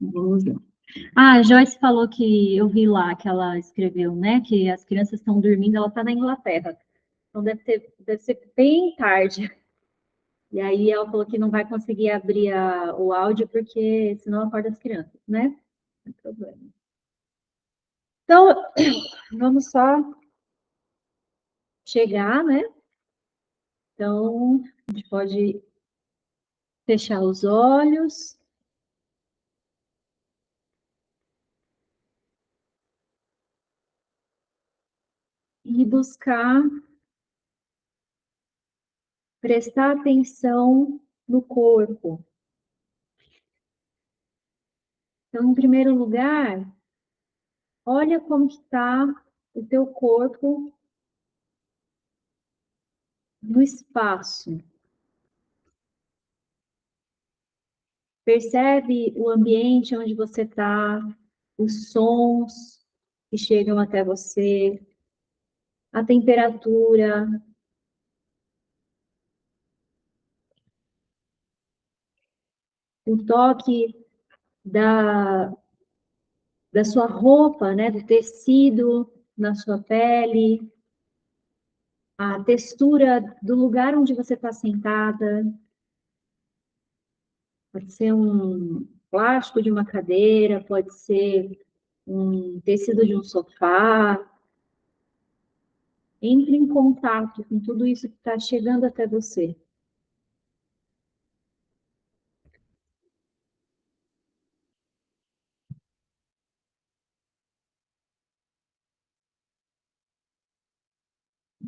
Vamos lá. Ah, a Joyce falou que eu vi lá que ela escreveu, né? Que as crianças estão dormindo, ela está na Inglaterra. Então deve ser bem tarde. E aí ela falou que não vai conseguir abrir o áudio porque senão acorda as crianças, né? Não tem problema. Então, vamos só chegar, né? Então, a gente pode fechar os olhos e buscar prestar atenção no corpo. Então, em primeiro lugar, olha como está o teu corpo no espaço. Percebe o ambiente onde você está, os sons que chegam até você, a temperatura, o toque da, da sua roupa, né, do tecido na sua pele, a textura do lugar onde você está sentada. Pode ser um plástico de uma cadeira, pode ser um tecido de um sofá. Entre em contato com tudo isso que está chegando até você.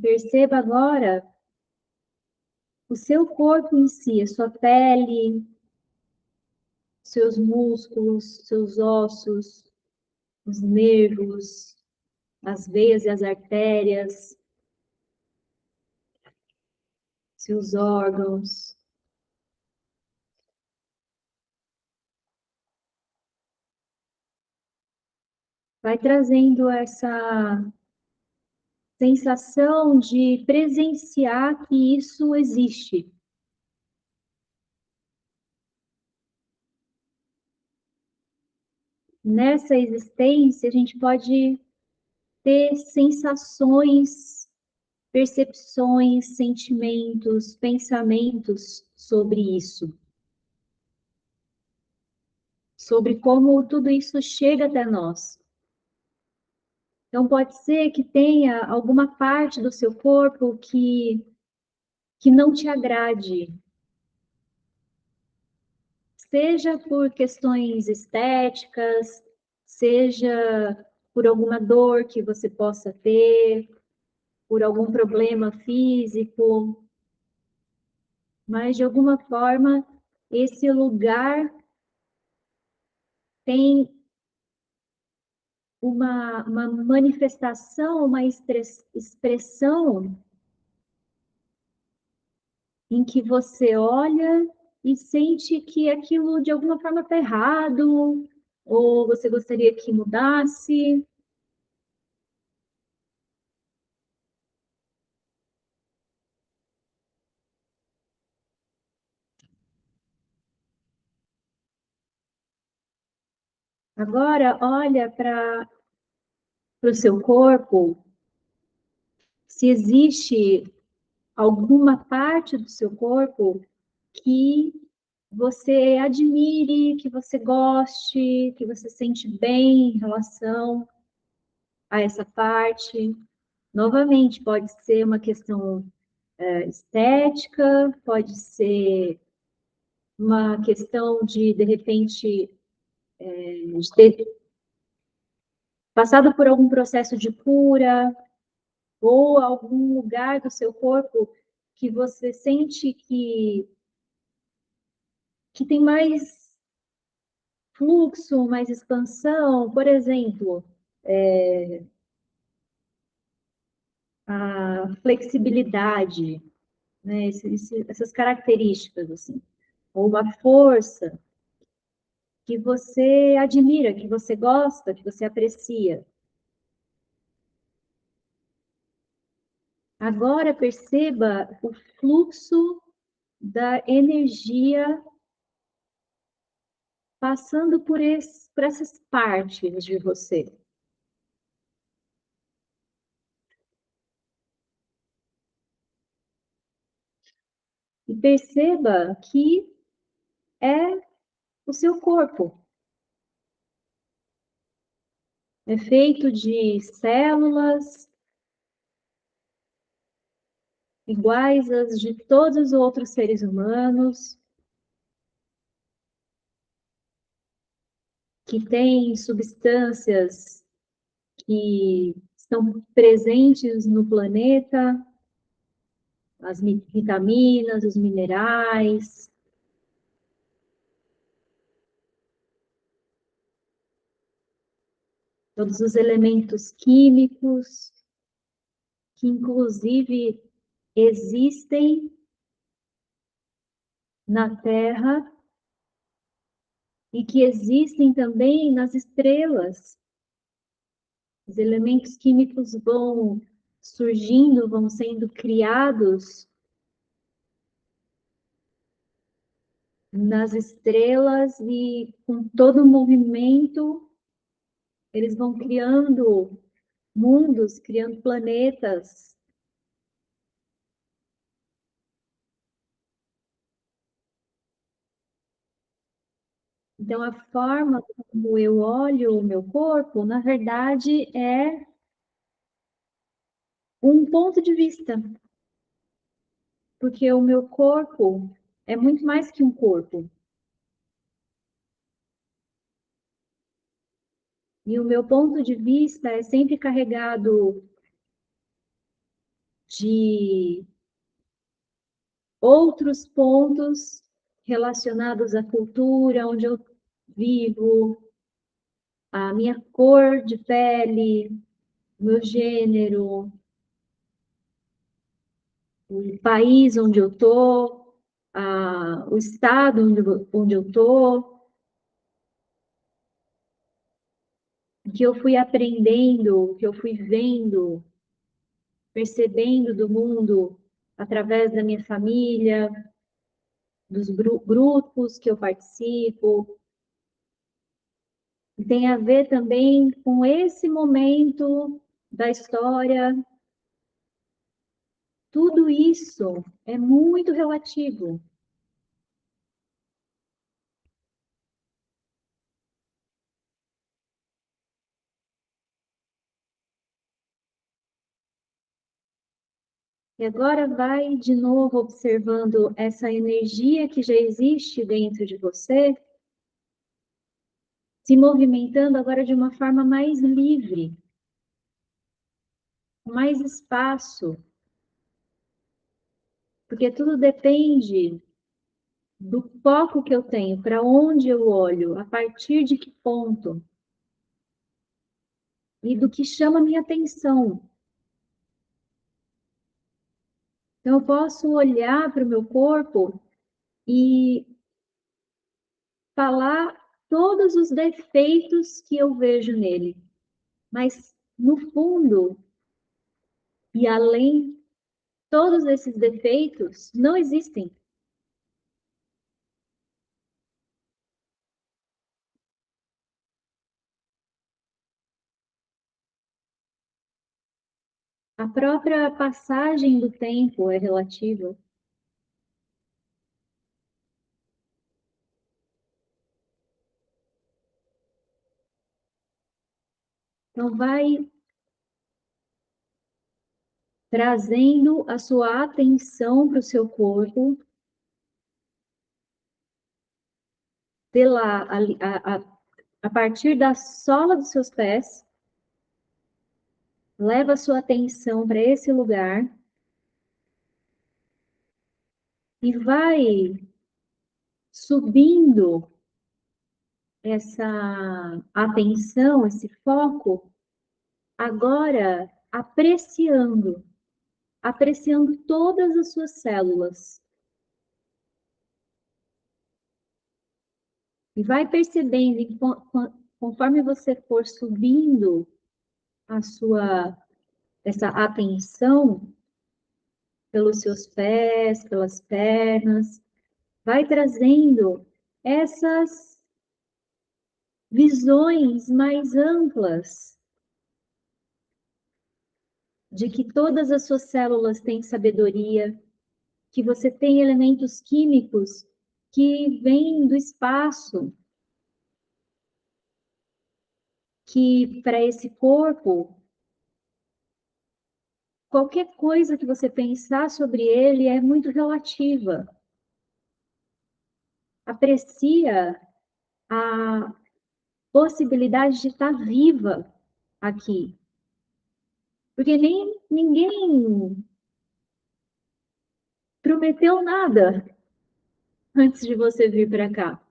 Perceba agora o seu corpo em si, a sua pele, seus músculos, seus ossos, os nervos, as veias e as artérias, seus órgãos. Vai trazendo essa sensação de presenciar que isso existe. Nessa existência, a gente pode ter sensações, percepções, sentimentos, pensamentos sobre isso. Sobre como tudo isso chega até nós. Então, pode ser que tenha alguma parte do seu corpo que não te agrade, seja por questões estéticas, seja por alguma dor que você possa ter, por algum problema físico, mas de alguma forma esse lugar tem uma manifestação, uma expressão em que você olha e sente que aquilo de alguma forma está errado, ou você gostaria que mudasse. Agora, olha para o seu corpo, se existe alguma parte do seu corpo que você admire, que você goste, que você sente bem em relação a essa parte. Novamente, pode ser uma questão estética, pode ser uma questão de repente, de ter passado por algum processo de cura, ou algum lugar do seu corpo que você sente que tem mais fluxo, mais expansão, por exemplo, a flexibilidade, né? Essas características, assim, ou uma força que você admira, que você gosta, que você aprecia. Agora perceba o fluxo da energia passando por essas partes de você. E perceba que é o seu corpo. É feito de células iguais às de todos os outros seres humanos, que têm substâncias que estão presentes no planeta, as vitaminas, os minerais, todos os elementos químicos, que inclusive existem na Terra e que existem também nas estrelas. Os elementos químicos vão surgindo, vão sendo criados nas estrelas e com todo o movimento, eles vão criando mundos, criando planetas. Então, a forma como eu olho o meu corpo, na verdade, é um ponto de vista, porque o meu corpo é muito mais que um corpo. E o meu ponto de vista é sempre carregado de outros pontos relacionados à cultura onde eu vivo, a minha cor de pele, meu gênero, o país onde eu tô, o estado onde eu tô, o que eu fui aprendendo, o que eu fui vendo, percebendo do mundo através da minha família, dos grupos que eu participo. E tem a ver também com esse momento da história. Tudo isso é muito relativo. E agora vai de novo observando essa energia que já existe dentro de você, se movimentando agora de uma forma mais livre, com mais espaço, porque tudo depende do foco que eu tenho, para onde eu olho, a partir de que ponto, e do que chama a minha atenção. Então, eu posso olhar para o meu corpo e falar todos os defeitos que eu vejo nele, mas no fundo e além, todos esses defeitos não existem. A própria passagem do tempo é relativa. Então, vai trazendo a sua atenção para o seu corpo, pela, a partir da sola dos seus pés, leva a sua atenção para esse lugar e vai subindo essa atenção, esse foco, agora apreciando todas as suas células. E vai percebendo, conforme você for subindo essa atenção pelos seus pés, pelas pernas, vai trazendo essas visões mais amplas de que todas as suas células têm sabedoria, que você tem elementos químicos que vêm do espaço, que para esse corpo, qualquer coisa que você pensar sobre ele é muito relativa. Aprecia a possibilidade de estar viva aqui. Porque nem ninguém prometeu nada antes de você vir para cá.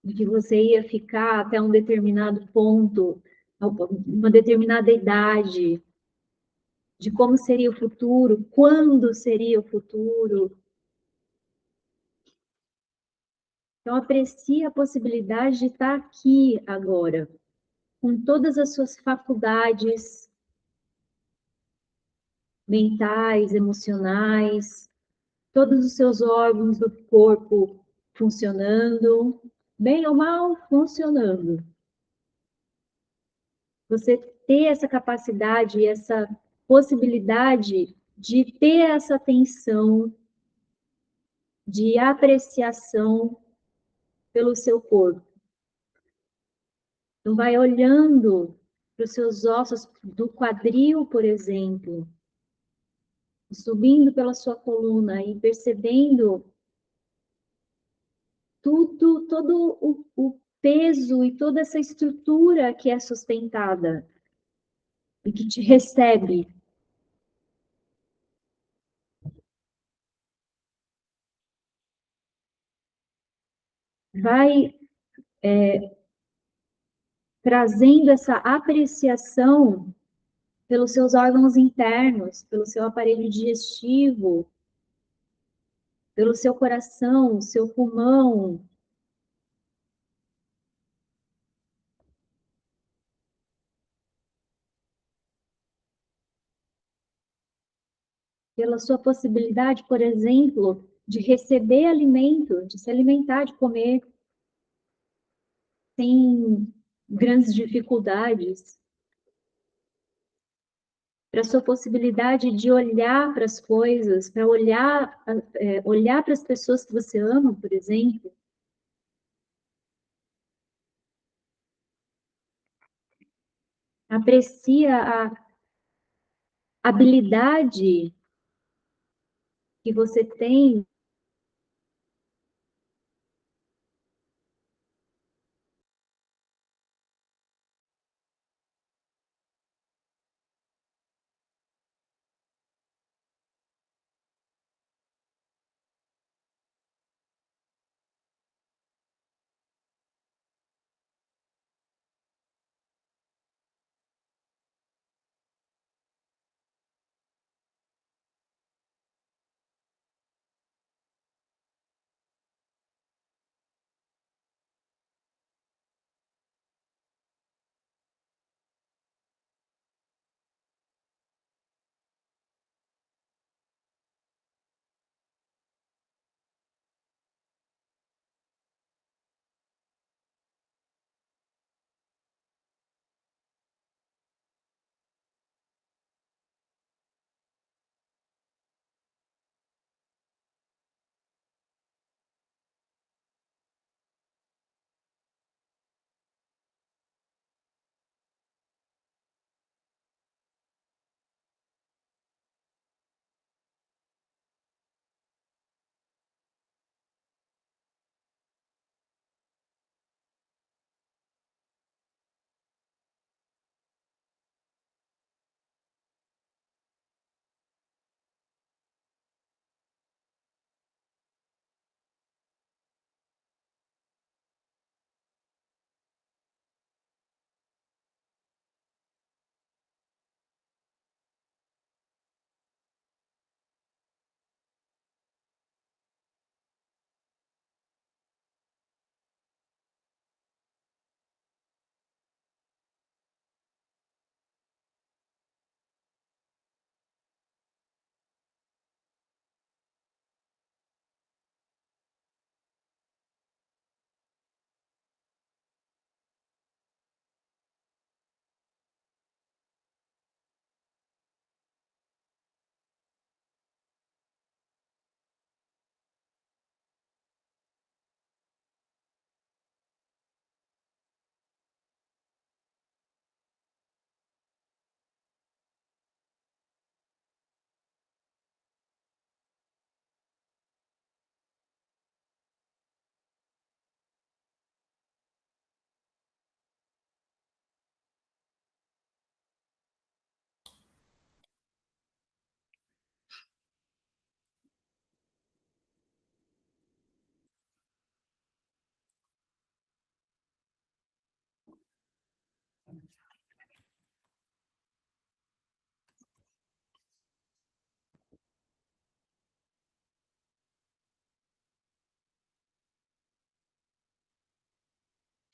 De que você ia ficar até um determinado ponto, uma determinada idade, de como seria o futuro, quando seria o futuro. Então, aprecie a possibilidade de estar aqui agora, com todas as suas faculdades mentais, emocionais, todos os seus órgãos do corpo funcionando, bem ou mal funcionando. Você ter essa capacidade, essa possibilidade de ter essa atenção, de apreciação pelo seu corpo. Então, vai olhando para os seus ossos do quadril, por exemplo, subindo pela sua coluna e percebendo tudo, todo o peso e toda essa estrutura que é sustentada e que te recebe. Vai trazendo essa apreciação pelos seus órgãos internos, pelo seu aparelho digestivo, pelo seu coração, seu pulmão, pela sua possibilidade, por exemplo, de receber alimento, de se alimentar, de comer sem grandes dificuldades, para a sua possibilidade de olhar para as coisas, para olhar para as pessoas que você ama, por exemplo. Aprecia a habilidade que você tem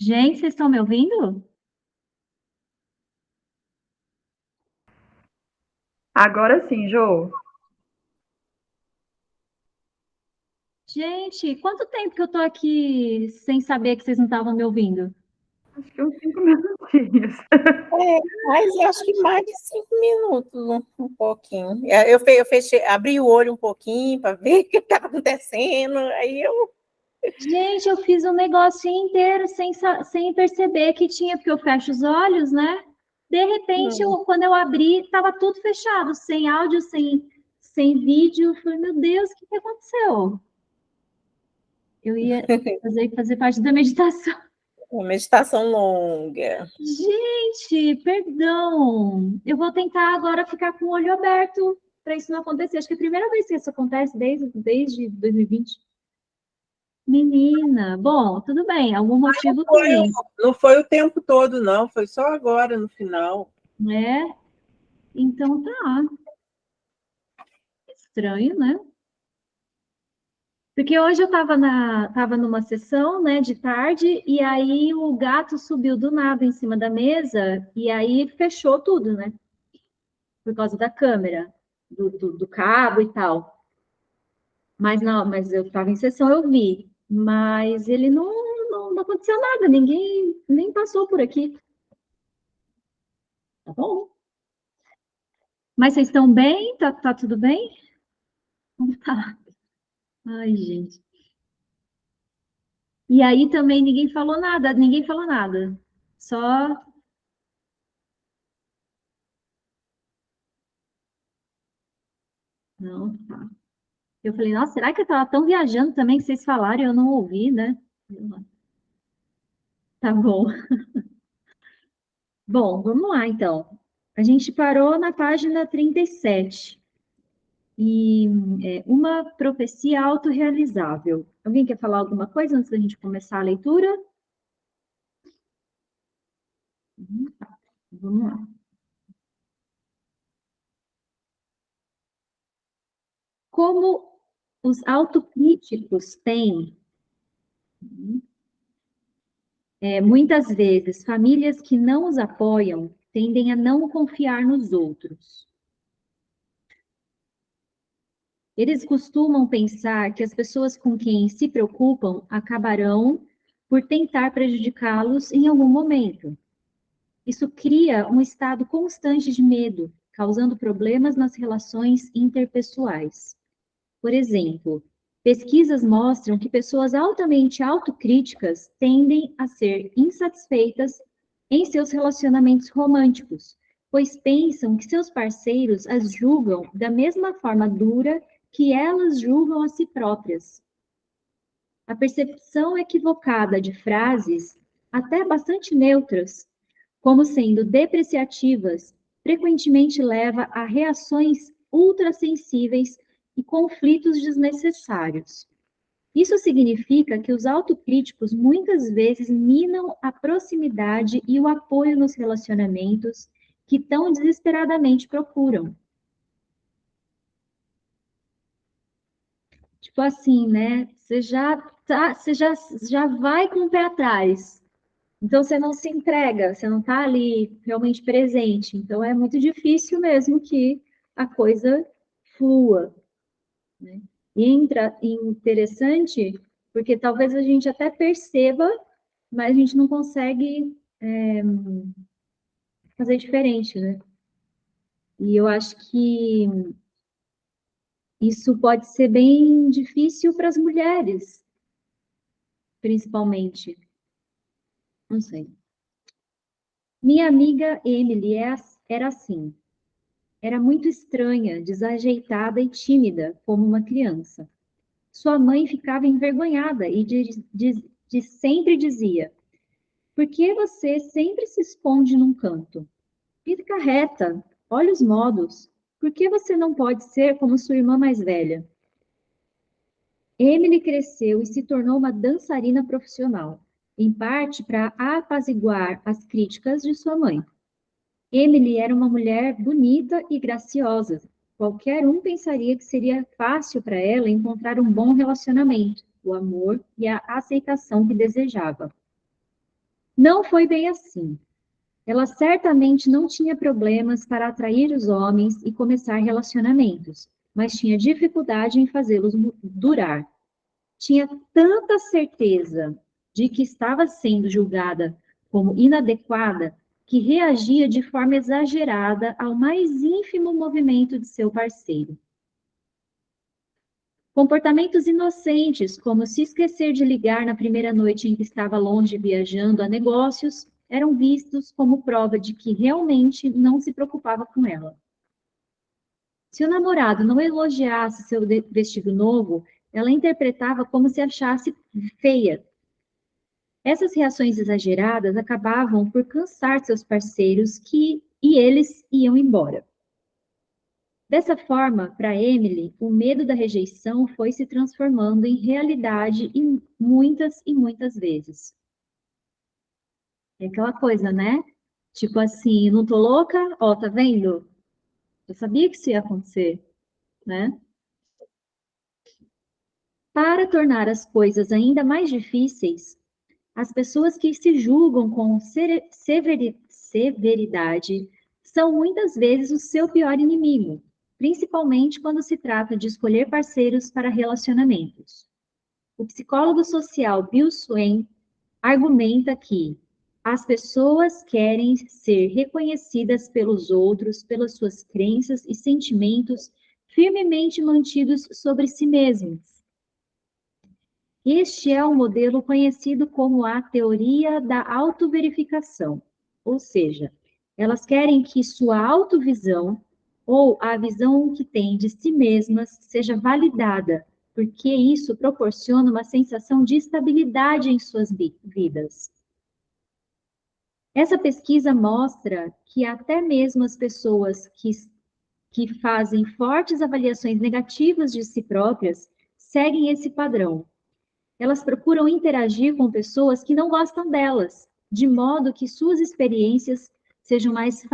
Gente, vocês estão me ouvindo? Agora sim, Jô. Gente, quanto tempo que eu tô aqui sem saber que vocês não estavam me ouvindo? Acho que uns 5 minutinhos. É, mas eu acho que mais de 5 minutos, um pouquinho. Eu fechei, abri o olho um pouquinho para ver o que estava acontecendo, aí eu. Gente, eu fiz um negócio inteiro sem perceber que tinha, porque eu fecho os olhos, né? De repente, quando eu abri, estava tudo fechado, sem áudio, sem vídeo. Eu falei, meu Deus, o que aconteceu? Eu ia fazer parte da meditação. Uma meditação longa. Gente, perdão. Eu vou tentar agora ficar com o olho aberto para isso não acontecer. Acho que é a primeira vez que isso acontece desde 2020. Menina, bom, tudo bem, algum motivo tem, Não foi o tempo todo, não, foi só agora, no final. né? Então tá. Estranho, né? Porque hoje eu tava numa sessão, né, de tarde, e aí o gato subiu do nada em cima da mesa, e aí fechou tudo, né? Por causa da câmera, do cabo e tal. Mas não, mas eu estava em sessão, eu vi. Mas ele não aconteceu nada, ninguém nem passou por aqui. Tá bom? Mas vocês estão bem? Tá tudo bem? Como tá? Ai, gente. E aí também ninguém falou nada. Só. Não, tá. Eu falei, nossa, será que eu estava tão viajando também que vocês falaram e eu não ouvi, né? Tá bom. Bom, vamos lá então. A gente parou na página 37. E uma profecia autorrealizável. Alguém quer falar alguma coisa antes da gente começar a leitura? Tá, vamos lá. Como os autocríticos têm, muitas vezes, famílias que não os apoiam tendem a não confiar nos outros. Eles costumam pensar que as pessoas com quem se preocupam acabarão por tentar prejudicá-los em algum momento. Isso cria um estado constante de medo, causando problemas nas relações interpessoais. Por exemplo, pesquisas mostram que pessoas altamente autocríticas tendem a ser insatisfeitas em seus relacionamentos românticos, pois pensam que seus parceiros as julgam da mesma forma dura que elas julgam a si próprias. A percepção equivocada de frases, até bastante neutras, como sendo depreciativas, frequentemente leva a reações ultrassensíveis e conflitos desnecessários. Isso significa que os autocríticos muitas vezes minam a proximidade e o apoio nos relacionamentos que tão desesperadamente procuram. Tipo assim, né? Você já vai com o pé atrás. Então, você não se entrega, você não está ali realmente presente. Então, é muito difícil mesmo que a coisa flua, né? E interessante, porque talvez a gente até perceba, mas a gente não consegue fazer diferente, né? E eu acho que isso pode ser bem difícil para as mulheres, principalmente. Não sei. Minha amiga Emily era assim. Era muito estranha, desajeitada e tímida, como uma criança. Sua mãe ficava envergonhada e sempre dizia: Por que você sempre se esconde num canto? Fica reta, olha os modos. Por que você não pode ser como sua irmã mais velha? Emily cresceu e se tornou uma dançarina profissional, em parte para apaziguar as críticas de sua mãe. Emily era uma mulher bonita e graciosa. Qualquer um pensaria que seria fácil para ela encontrar um bom relacionamento, o amor e a aceitação que desejava. Não foi bem assim. Ela certamente não tinha problemas para atrair os homens e começar relacionamentos, mas tinha dificuldade em fazê-los durar. Tinha tanta certeza de que estava sendo julgada como inadequada que reagia de forma exagerada ao mais ínfimo movimento de seu parceiro. Comportamentos inocentes, como se esquecer de ligar na primeira noite em que estava longe viajando a negócios, eram vistos como prova de que realmente não se preocupava com ela. Se o namorado não elogiasse seu vestido novo, ela interpretava como se achasse feia. Essas reações exageradas acabavam por cansar seus parceiros e eles iam embora. Dessa forma, para Emily, o medo da rejeição foi se transformando em realidade e muitas vezes. É aquela coisa, né? Tipo assim, não tô louca? Ó, tá vendo? Eu sabia que isso ia acontecer, né? Para tornar as coisas ainda mais difíceis, as pessoas que se julgam com severidade são muitas vezes o seu pior inimigo, principalmente quando se trata de escolher parceiros para relacionamentos. O psicólogo social Bill Swain argumenta que as pessoas querem ser reconhecidas pelos outros, pelas suas crenças e sentimentos firmemente mantidos sobre si mesmos. Este é um modelo conhecido como a teoria da autoverificação, ou seja, elas querem que sua autovisão ou a visão que têm de si mesmas seja validada, porque isso proporciona uma sensação de estabilidade em suas vidas. Essa pesquisa mostra que até mesmo as pessoas que fazem fortes avaliações negativas de si próprias seguem esse padrão. Elas procuram interagir com pessoas que não gostam delas, de modo que suas experiências sejam mais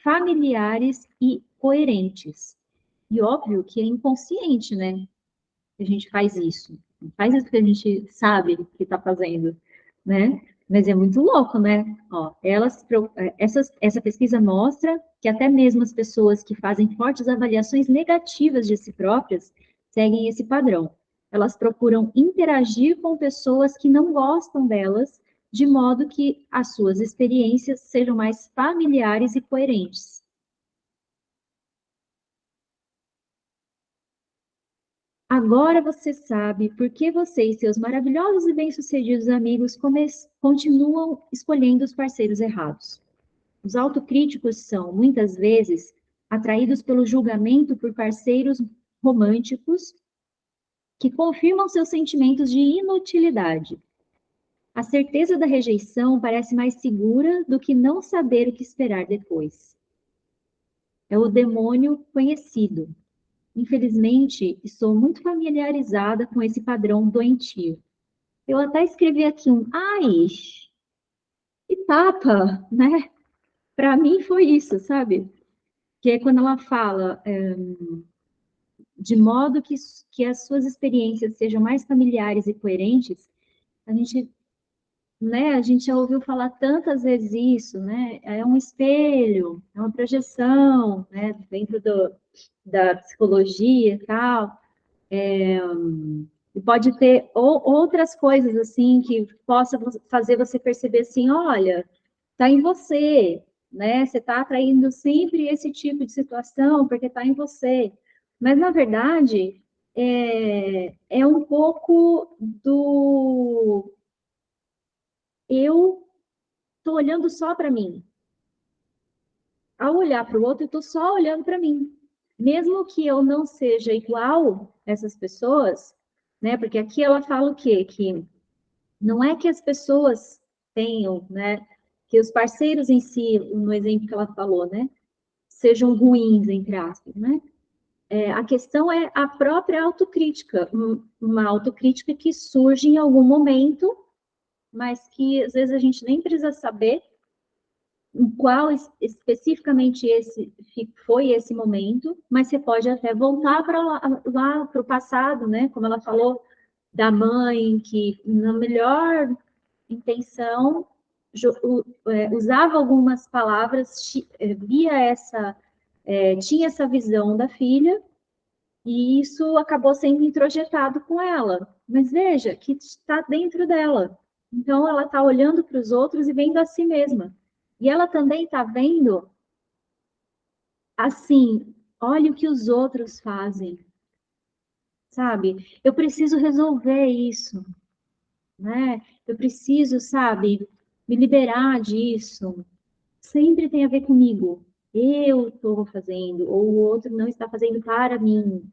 familiares e coerentes. E óbvio que é inconsciente, né? Que a gente faz isso. Não faz isso que a gente sabe que está fazendo, né? Mas é muito louco, né? Ó, essa pesquisa mostra que até mesmo as pessoas que fazem fortes avaliações negativas de si próprias seguem esse padrão. Elas procuram interagir com pessoas que não gostam delas, de modo que as suas experiências sejam mais familiares e coerentes. Agora você sabe por que você e seus maravilhosos e bem-sucedidos amigos continuam escolhendo os parceiros errados. Os autocríticos são, muitas vezes, atraídos pelo julgamento por parceiros românticos que confirmam seus sentimentos de inutilidade. A certeza da rejeição parece mais segura do que não saber o que esperar depois. É o demônio conhecido. Infelizmente, estou muito familiarizada com esse padrão doentio. Eu até escrevi aqui um ai e tapa, né? Para mim foi isso, sabe? Que é quando ela fala de modo que as suas experiências sejam mais familiares e coerentes, a gente, né, a gente já ouviu falar tantas vezes isso, né? É um espelho, é uma projeção, né? Dentro da psicologia e tal. E pode ter outras coisas, assim, que possa fazer você perceber, assim, olha, está em você, né? Você está atraindo sempre esse tipo de situação porque está em você. Mas, na verdade, é um pouco do eu estou olhando só para mim. Ao olhar para o outro, eu estou só olhando para mim. Mesmo que eu não seja igual a essas pessoas, né? Porque aqui ela fala o quê? Que não é que as pessoas tenham, né? Que os parceiros em si, no exemplo que ela falou, né? Sejam ruins, entre aspas, né? A questão é a própria autocrítica, uma autocrítica que surge em algum momento, mas que às vezes a gente nem precisa saber em qual especificamente foi esse momento, mas você pode até voltar para lá para o passado, né? Como ela falou, da mãe que, na melhor intenção, usava algumas palavras, tinha essa visão da filha, e isso acabou sendo introjetado com ela. Mas veja que está dentro dela. Então, ela está olhando para os outros e vendo a si mesma. E ela também está vendo, assim, olha o que os outros fazem, sabe? Eu preciso resolver isso, né? Eu preciso, sabe, me liberar disso. Sempre tem a ver comigo. Eu estou fazendo, ou o outro não está fazendo para mim,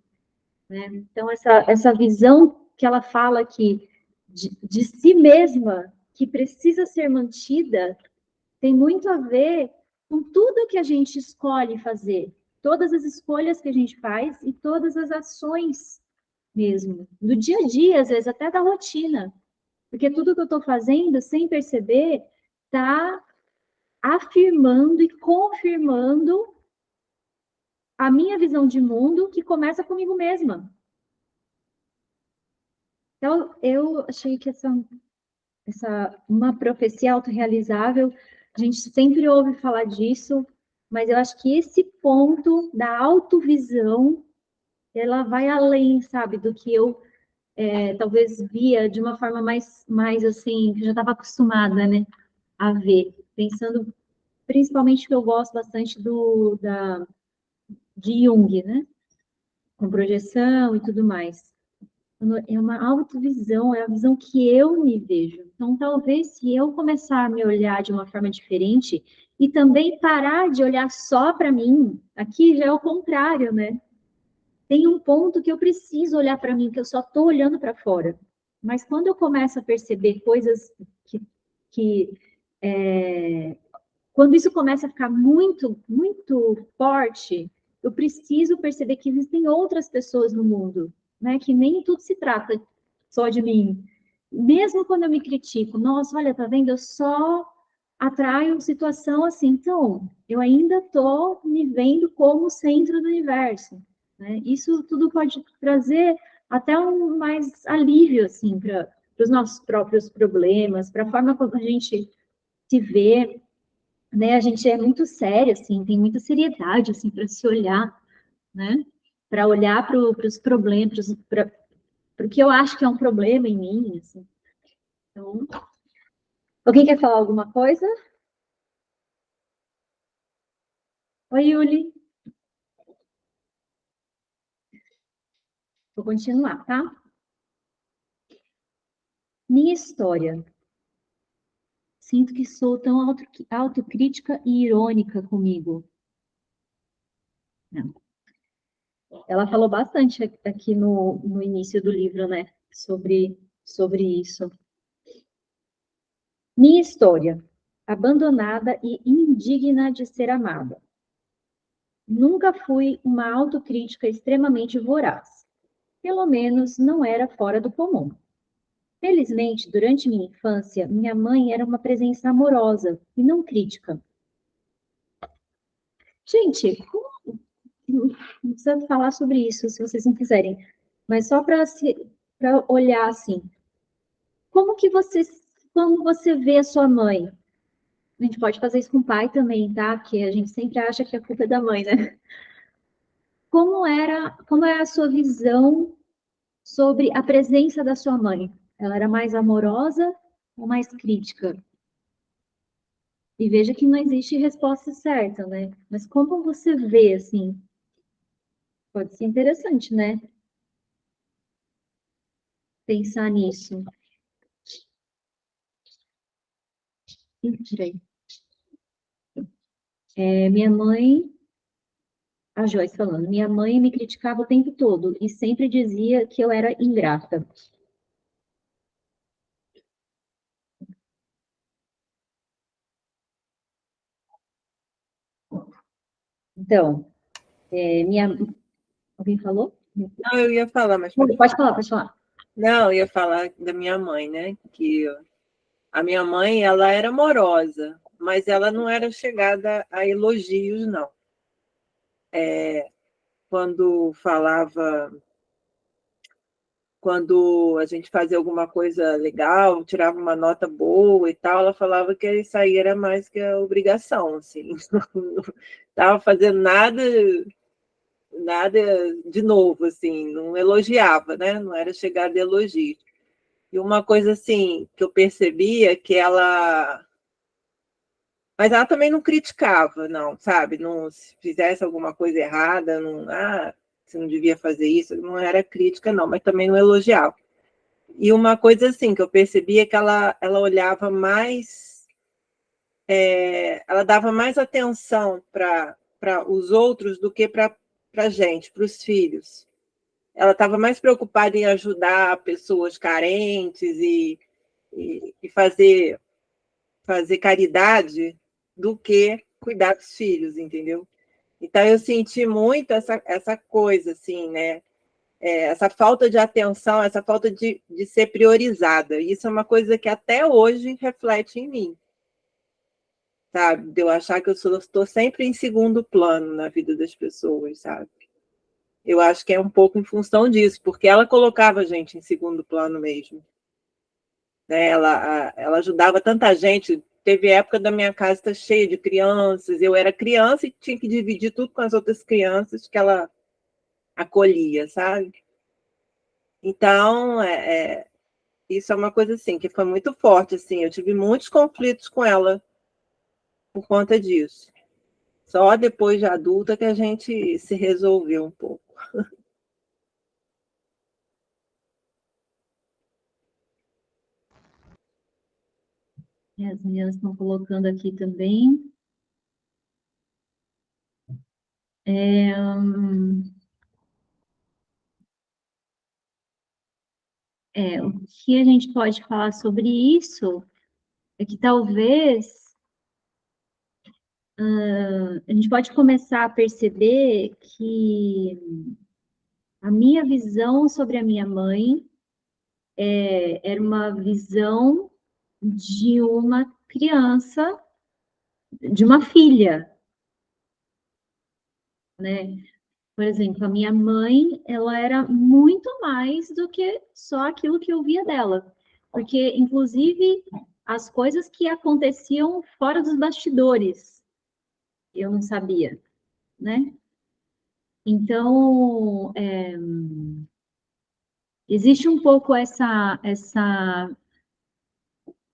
né? Então, essa visão que ela fala aqui de si mesma, que precisa ser mantida, tem muito a ver com tudo que a gente escolhe fazer, todas as escolhas que a gente faz e todas as ações mesmo, do dia a dia, às vezes até da rotina, porque tudo que eu estou fazendo, sem perceber, está afirmando e confirmando a minha visão de mundo que começa comigo mesma. Então, eu achei que uma profecia autorrealizável, a gente sempre ouve falar disso, mas eu acho que esse ponto da autovisão, ela vai além, sabe, do que eu talvez via de uma forma mais assim, que eu já estava acostumada, né, a ver. Pensando, principalmente que eu gosto bastante de Jung, né, com projeção e tudo mais. É uma autovisão, é a visão que eu me vejo. Então, talvez se eu começar a me olhar de uma forma diferente e também parar de olhar só para mim, aqui já é o contrário, né? Tem um ponto que eu preciso olhar para mim, que eu só estou olhando para fora. Mas quando eu começo a perceber coisas que quando isso começa a ficar muito, muito forte, eu preciso perceber que existem outras pessoas no mundo, né? Que nem tudo se trata só de mim. Mesmo quando eu me critico, nossa, olha, tá vendo? Eu só atraio situação assim. Então, eu ainda estou me vendo como centro do universo, né? Isso tudo pode trazer até um mais alívio, assim, para os nossos próprios problemas, para a forma como a gente se vê, né? A gente é muito sério, assim, tem muita seriedade, assim, para se olhar, né? Para olhar para os problemas, para o que eu acho que é um problema em mim, assim. Então, alguém quer falar alguma coisa? Oi, Yuli. Vou continuar, tá? Minha história. Sinto que sou tão autocrítica e irônica comigo. Não. Ela falou bastante aqui no início do livro, né? Sobre isso. Minha história. Abandonada e indigna de ser amada. Nunca fui uma autocrítica extremamente voraz. Pelo menos não era fora do comum. Felizmente, durante minha infância, minha mãe era uma presença amorosa e não crítica. Gente, não precisa falar sobre isso se vocês não quiserem, mas só para olhar assim, como você vê a sua mãe? A gente pode fazer isso com o pai também, tá? Porque a gente sempre acha que a culpa é da mãe, né? Como é a sua visão sobre a presença da sua mãe? Ela era mais amorosa ou mais crítica? E veja que não existe resposta certa, né? Mas como você vê, assim, pode ser interessante, né? Pensar nisso. Tirei. Minha mãe, a Joyce falando, minha mãe me criticava o tempo todo e sempre dizia que eu era ingrata. Então, alguém falou? Não, eu ia falar, mas Pode falar, pode falar. não, eu ia falar da minha mãe, né? Que a minha mãe, ela era amorosa, mas ela não era chegada a elogios, não. Quando quando a gente fazia alguma coisa legal, tirava uma nota boa e tal, ela falava que isso aí era mais que a obrigação, assim. Não estava fazendo nada de novo, assim, não elogiava, né? Não era chegada de elogio. E uma coisa, assim, que eu percebia que ela... Mas ela também não criticava, não, sabe? Não, se fizesse alguma coisa errada, não, você não devia fazer isso, não era crítica, não, mas também não elogiava. E uma coisa assim que eu percebia é que ela olhava mais, ela dava mais atenção para os outros do que para a gente, para os filhos. Ela estava mais preocupada em ajudar pessoas carentes e fazer caridade do que cuidar dos filhos, entendeu? Então eu senti muito essa coisa, assim, né? Essa falta de atenção, essa falta de ser priorizada. Isso é uma coisa que até hoje reflete em mim, sabe? De eu achar que eu estou sempre em segundo plano na vida das pessoas, sabe? Eu acho que é um pouco em função disso, porque ela colocava a gente em segundo plano mesmo. Né? Ela ajudava tanta gente. Teve época da minha casa estar cheia de crianças, eu era criança e tinha que dividir tudo com as outras crianças que ela acolhia, sabe? Então, isso é uma coisa assim que foi muito forte, assim. Eu tive muitos conflitos com ela por conta disso. Só depois de adulta que a gente se resolveu um pouco. As meninas estão colocando aqui também. O que a gente pode falar sobre isso é que talvez a gente pode começar a perceber que a minha visão sobre a minha mãe era uma visão de uma criança, de uma filha, né? Por exemplo, a minha mãe, ela era muito mais do que só aquilo que eu via dela. Porque, inclusive, as coisas que aconteciam fora dos bastidores, eu não sabia, né? Então, existe um pouco essa...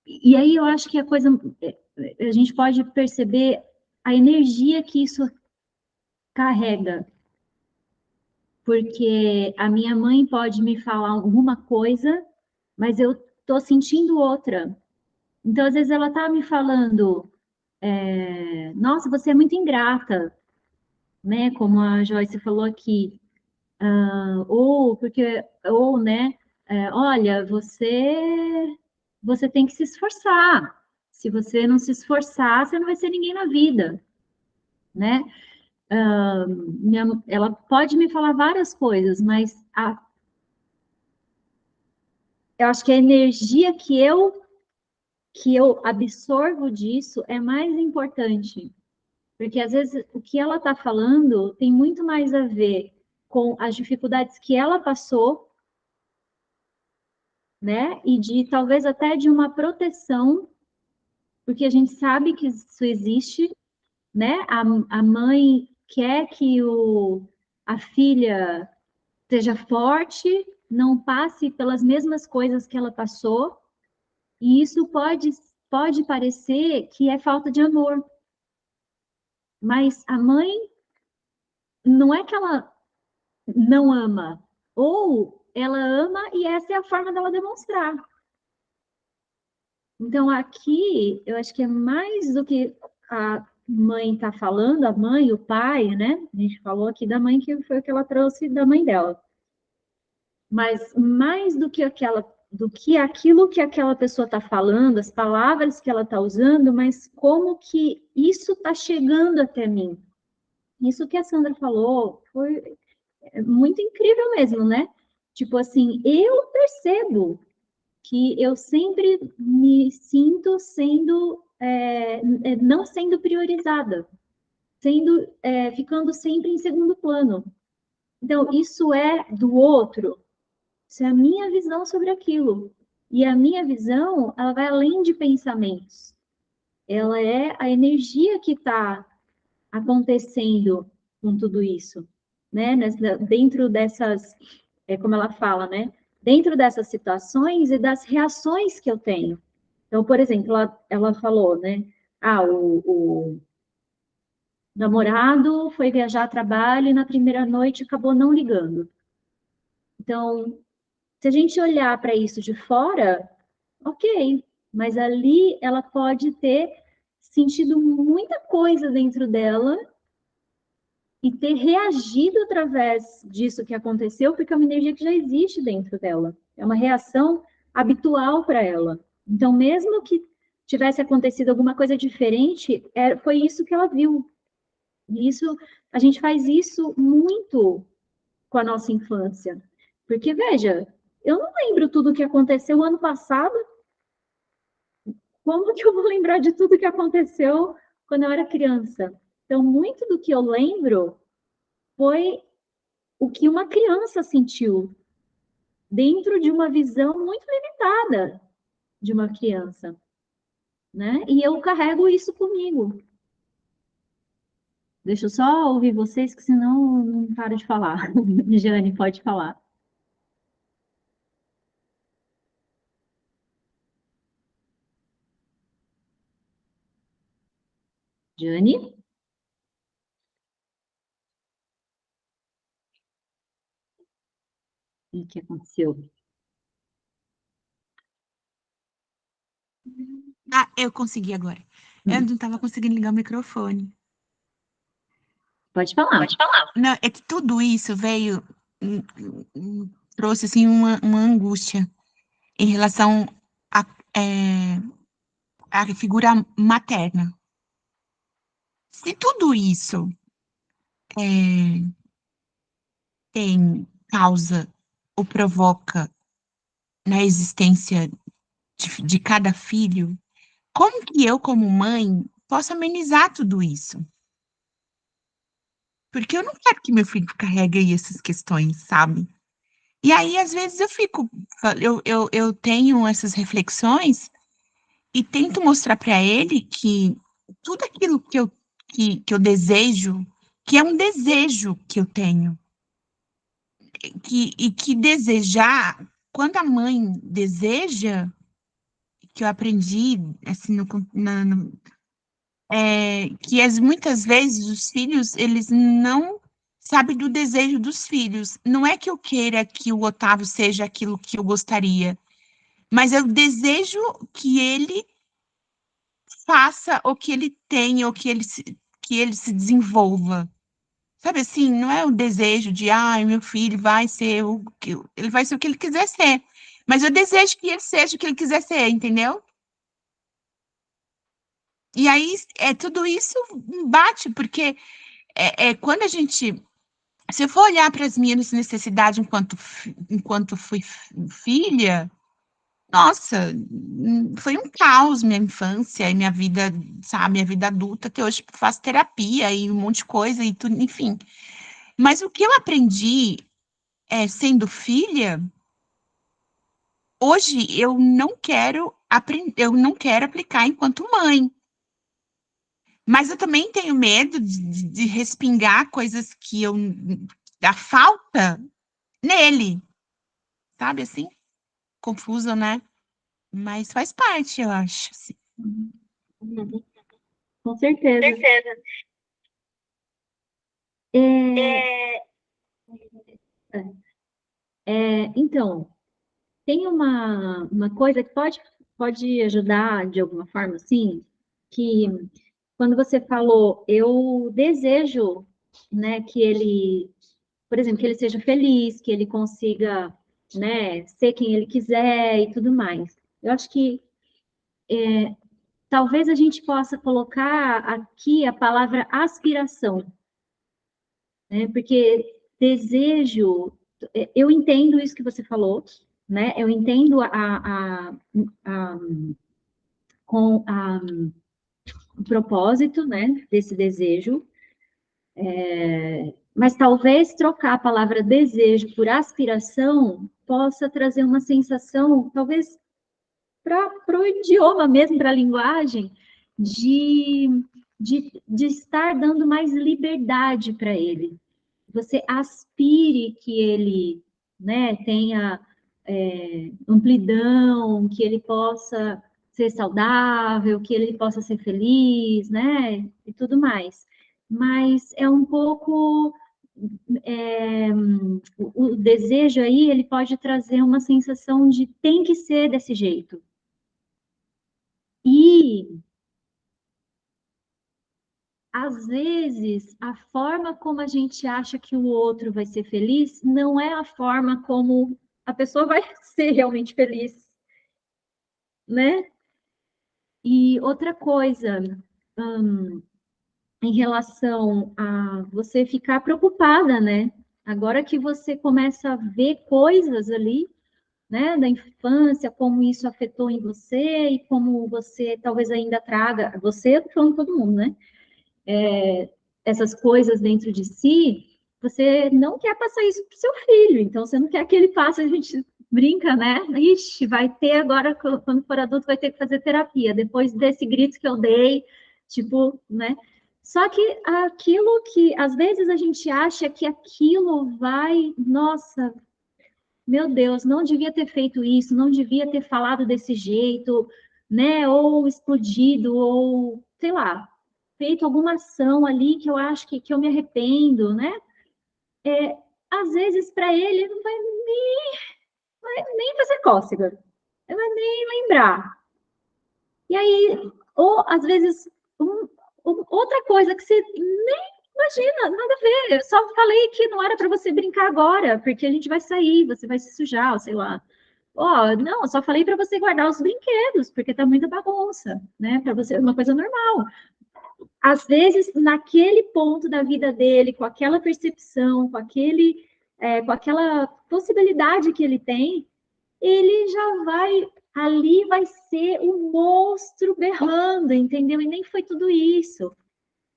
E aí eu acho que a gente pode perceber a energia que isso carrega. Porque a minha mãe pode me falar alguma coisa, mas eu tô sentindo outra. Então, às vezes, ela tá me falando, nossa, você é muito ingrata, né? Como a Joyce falou aqui. Ou, né? Olha, você tem que se esforçar. Se você não se esforçar, você não vai ser ninguém na vida, né? Ela pode me falar várias coisas, mas eu acho que a energia que eu absorvo disso é mais importante. Porque às vezes o que ela está falando tem muito mais a ver com as dificuldades que ela passou, né? E de talvez até de uma proteção, porque a gente sabe que isso existe, né? A mãe quer que a filha seja forte, não passe pelas mesmas coisas que ela passou, e isso pode parecer que é falta de amor. Mas a mãe não é que ela não ama, ou ela ama e essa é a forma dela demonstrar. Então, aqui, eu acho que é mais do que a mãe está falando, a mãe, o pai, né? A gente falou aqui da mãe, que foi o que ela trouxe da mãe dela. Mas mais do que aquilo que aquela pessoa está falando, as palavras que ela está usando, mas como que isso está chegando até mim. Isso que a Sandra falou foi muito incrível mesmo, né? Tipo assim, eu percebo que eu sempre me sinto não sendo priorizada, ficando sempre em segundo plano. Então, isso é do outro, Isso é a minha visão sobre aquilo. E a minha visão, ela vai além de pensamentos. Ela é a energia que está acontecendo com tudo isso, né? Dentro dessas, como ela fala, né? Dentro dessas situações e das reações que eu tenho. Então, por exemplo, ela falou, né? O namorado foi viajar a trabalho e na primeira noite acabou não ligando. Então, se a gente olhar para isso de fora, ok, mas ali ela pode ter sentido muita coisa dentro dela e ter reagido através disso que aconteceu, porque é uma energia que já existe dentro dela. É uma reação habitual para ela. Então, mesmo que tivesse acontecido alguma coisa diferente, foi isso que ela viu. E isso, a gente faz isso muito com a nossa infância. Porque, veja, eu não lembro tudo o que aconteceu ano passado. Como que eu vou lembrar de tudo que aconteceu quando eu era criança? Então, muito do que eu lembro foi o que uma criança sentiu dentro de uma visão muito limitada de uma criança, né? E eu carrego isso comigo. Deixa eu só ouvir vocês, que senão eu não paro de falar. Jane, pode falar. Jane? O que aconteceu? Ah, eu consegui agora. Eu não estava conseguindo ligar o microfone. Pode falar. Pode falar. Não, é que tudo isso veio, trouxe assim uma angústia em relação à à figura materna. Se tudo isso tem causa ou provoca na existência de cada filho, como que eu, como mãe, posso amenizar tudo isso? Porque eu não quero que meu filho carregue aí essas questões, sabe? E aí, às vezes, eu tenho essas reflexões e tento mostrar para ele que tudo aquilo que eu desejo, que é um desejo que eu tenho, e que desejar, quando a mãe deseja, que eu aprendi, assim, que muitas vezes os filhos, eles não sabem do desejo dos filhos. Não é que eu queira que o Otávio seja aquilo que eu gostaria, mas eu desejo que ele faça o que ele tem, ou que ele se desenvolva. Sabe assim, não é o desejo de, meu filho vai ser ele vai ser o que ele quiser ser. Mas eu desejo que ele seja o que ele quiser ser, entendeu? E aí, tudo isso bate, porque quando a gente, se eu for olhar para as minhas necessidades enquanto fui filha, nossa, foi um caos minha infância e minha vida, sabe, minha vida adulta, que hoje faço terapia e um monte de coisa e tudo, enfim. Mas o que eu aprendi sendo filha, hoje eu não quero aplicar enquanto mãe. Mas eu também tenho medo de respingar coisas da falta nele, sabe assim? Confuso, né? Mas faz parte, eu acho. Assim. Uhum. Com certeza. Certeza. Então, tem uma coisa que pode ajudar de alguma forma, assim, que quando você falou, eu desejo, né, que ele, por exemplo, que ele seja feliz, que ele consiga, né, ser quem ele quiser e tudo mais. Eu acho que talvez a gente possa colocar aqui a palavra aspiração, né? Porque desejo, eu entendo isso que você falou, né? Eu entendo a, com o propósito, né, desse desejo, Mas talvez trocar a palavra desejo por aspiração possa trazer uma sensação, talvez para o idioma mesmo, para a linguagem, de estar dando mais liberdade para ele. Você aspire que ele, né, tenha amplidão, que ele possa ser saudável, que ele possa ser feliz, né, e tudo mais. Mas é um pouco... o desejo aí, ele pode trazer uma sensação de tem que ser desse jeito. E, às vezes, a forma como a gente acha que o outro vai ser feliz não é a forma como a pessoa vai ser realmente feliz, né? E outra coisa, em relação a você ficar preocupada, né? Agora que você começa a ver coisas ali, né, da infância, como isso afetou em você e como você talvez ainda traga, você, falando todo mundo, né? Essas coisas dentro de si, você não quer passar isso para o seu filho, então você não quer que ele passe, a gente brinca, né? Ixi, vai ter agora, quando for adulto, vai ter que fazer terapia, depois desse grito que eu dei, tipo, né? Só que aquilo que, às vezes, a gente acha que aquilo vai, nossa, meu Deus, não devia ter feito isso, não devia ter falado desse jeito, né? Ou explodido, ou, sei lá, feito alguma ação ali que eu acho que eu me arrependo, né? Às vezes, para ele, não vai nem fazer cócega, não vai nem lembrar. E aí, ou às vezes, outra coisa que você nem imagina, nada a ver. Eu só falei que não era para você brincar agora, porque a gente vai sair, você vai se sujar, sei lá. Ó, não, eu só falei para você guardar os brinquedos, porque tá muita bagunça, né? Para você é uma coisa normal. Às vezes, naquele ponto da vida dele, com aquela percepção, com aquela possibilidade que ele tem, ele já vai, ali vai ser um monstro berrando, entendeu? E nem foi tudo isso.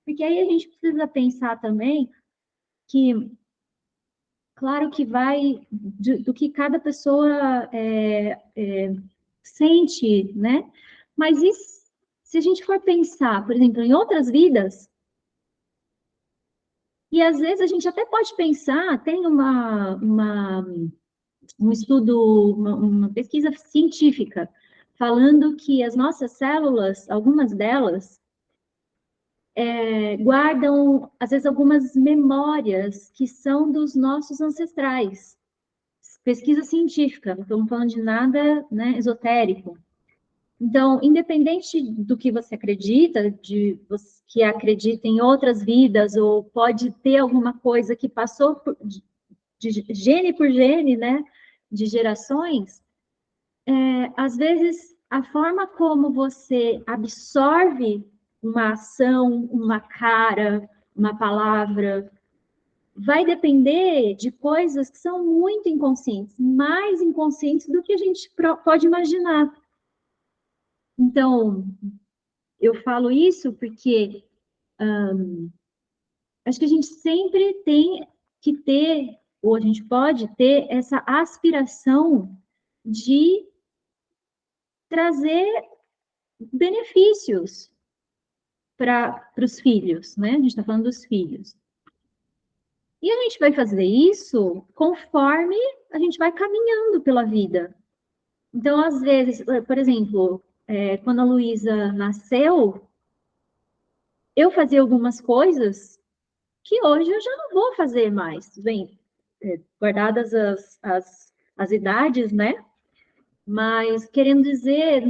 Porque aí a gente precisa pensar também que, claro que vai do que cada pessoa sente, né? Mas se a gente for pensar, por exemplo, em outras vidas, e às vezes a gente até pode pensar, tem um estudo, uma pesquisa científica, falando que as nossas células, algumas delas, guardam, às vezes, algumas memórias que são dos nossos ancestrais. Pesquisa científica, não estamos falando de nada, né, esotérico. Então, independente do que você acredita, que acredita em outras vidas, ou pode ter alguma coisa que passou de gene por gene, né, de gerações, às vezes a forma como você absorve uma ação, uma cara, uma palavra, vai depender de coisas que são muito inconscientes, mais inconscientes do que a gente pode imaginar. Então, eu falo isso porque acho que a gente sempre tem que ter, ou a gente pode ter, essa aspiração de trazer benefícios para os filhos, né? A gente está falando dos filhos. E a gente vai fazer isso conforme a gente vai caminhando pela vida. Então, às vezes, por exemplo, quando a Luísa nasceu, eu fazia algumas coisas que hoje eu já não vou fazer mais. Bem, guardadas as idades, né? Mas, querendo dizer,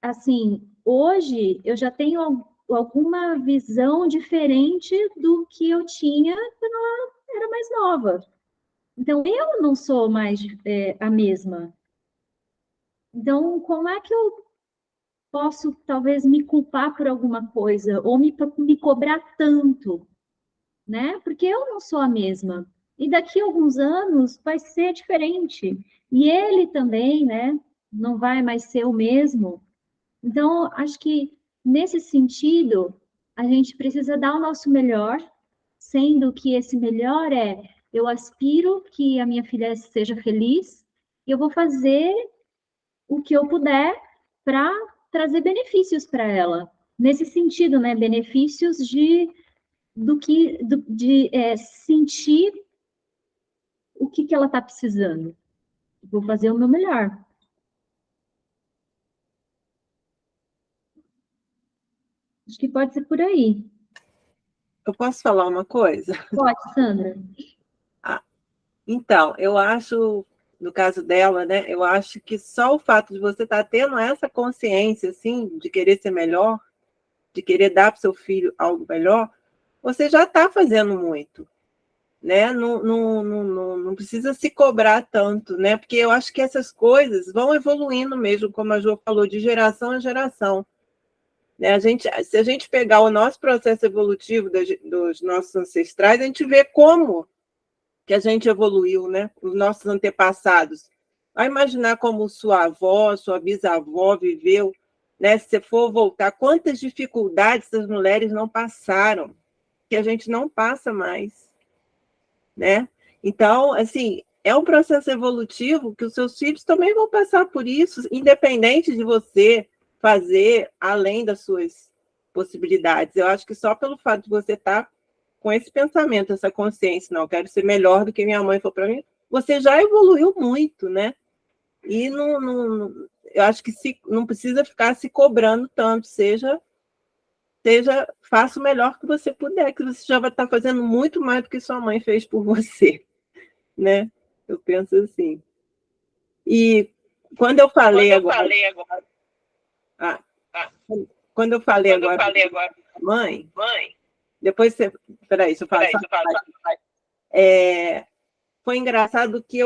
assim, hoje eu já tenho alguma visão diferente do que eu tinha quando eu era mais nova. Então, eu não sou mais a mesma. Então, como é que eu posso, talvez, me culpar por alguma coisa? Ou me cobrar tanto, né? Porque eu não sou a mesma. E daqui a alguns anos vai ser diferente. E ele também, né? Não vai mais ser o mesmo. Então, acho que, nesse sentido, a gente precisa dar o nosso melhor, sendo que esse melhor eu aspiro que a minha filha seja feliz e eu vou fazer o que eu puder para trazer benefícios para ela. Nesse sentido, né? Benefícios de sentir o que ela está precisando. Vou fazer o meu melhor. Acho que pode ser por aí. Eu posso falar uma coisa? Pode, Sandra? Então, eu acho, no caso dela, né, eu acho que só o fato de você estar tendo essa consciência, assim, de querer ser melhor, de querer dar para o seu filho algo melhor, você já está fazendo muito, né? Não precisa se cobrar tanto, né? Porque eu acho que essas coisas vão evoluindo mesmo, como a Jo falou, de geração a geração. Né? Se a gente pegar o nosso processo evolutivo dos nossos ancestrais, a gente vê como que a gente evoluiu, né? Os nossos antepassados. Vai imaginar como sua avó, sua bisavó viveu, né? Se você for voltar, quantas dificuldades essas mulheres não passaram, que a gente não passa mais, né? Então, assim, é um processo evolutivo que os seus filhos também vão passar por isso, independente de você fazer além das suas possibilidades. Eu acho que só pelo fato de você estar com esse pensamento, essa consciência, não, eu quero ser melhor do que minha mãe foi para mim, você já evoluiu muito, né? E eu acho que não precisa ficar se cobrando tanto, faça o melhor que você puder, que você já vai estar fazendo muito mais do que sua mãe fez por você, né? Eu penso assim. E quando eu falei agora, quando eu falei agora, mãe, depois você, peraí, deixa eu falar. Foi engraçado que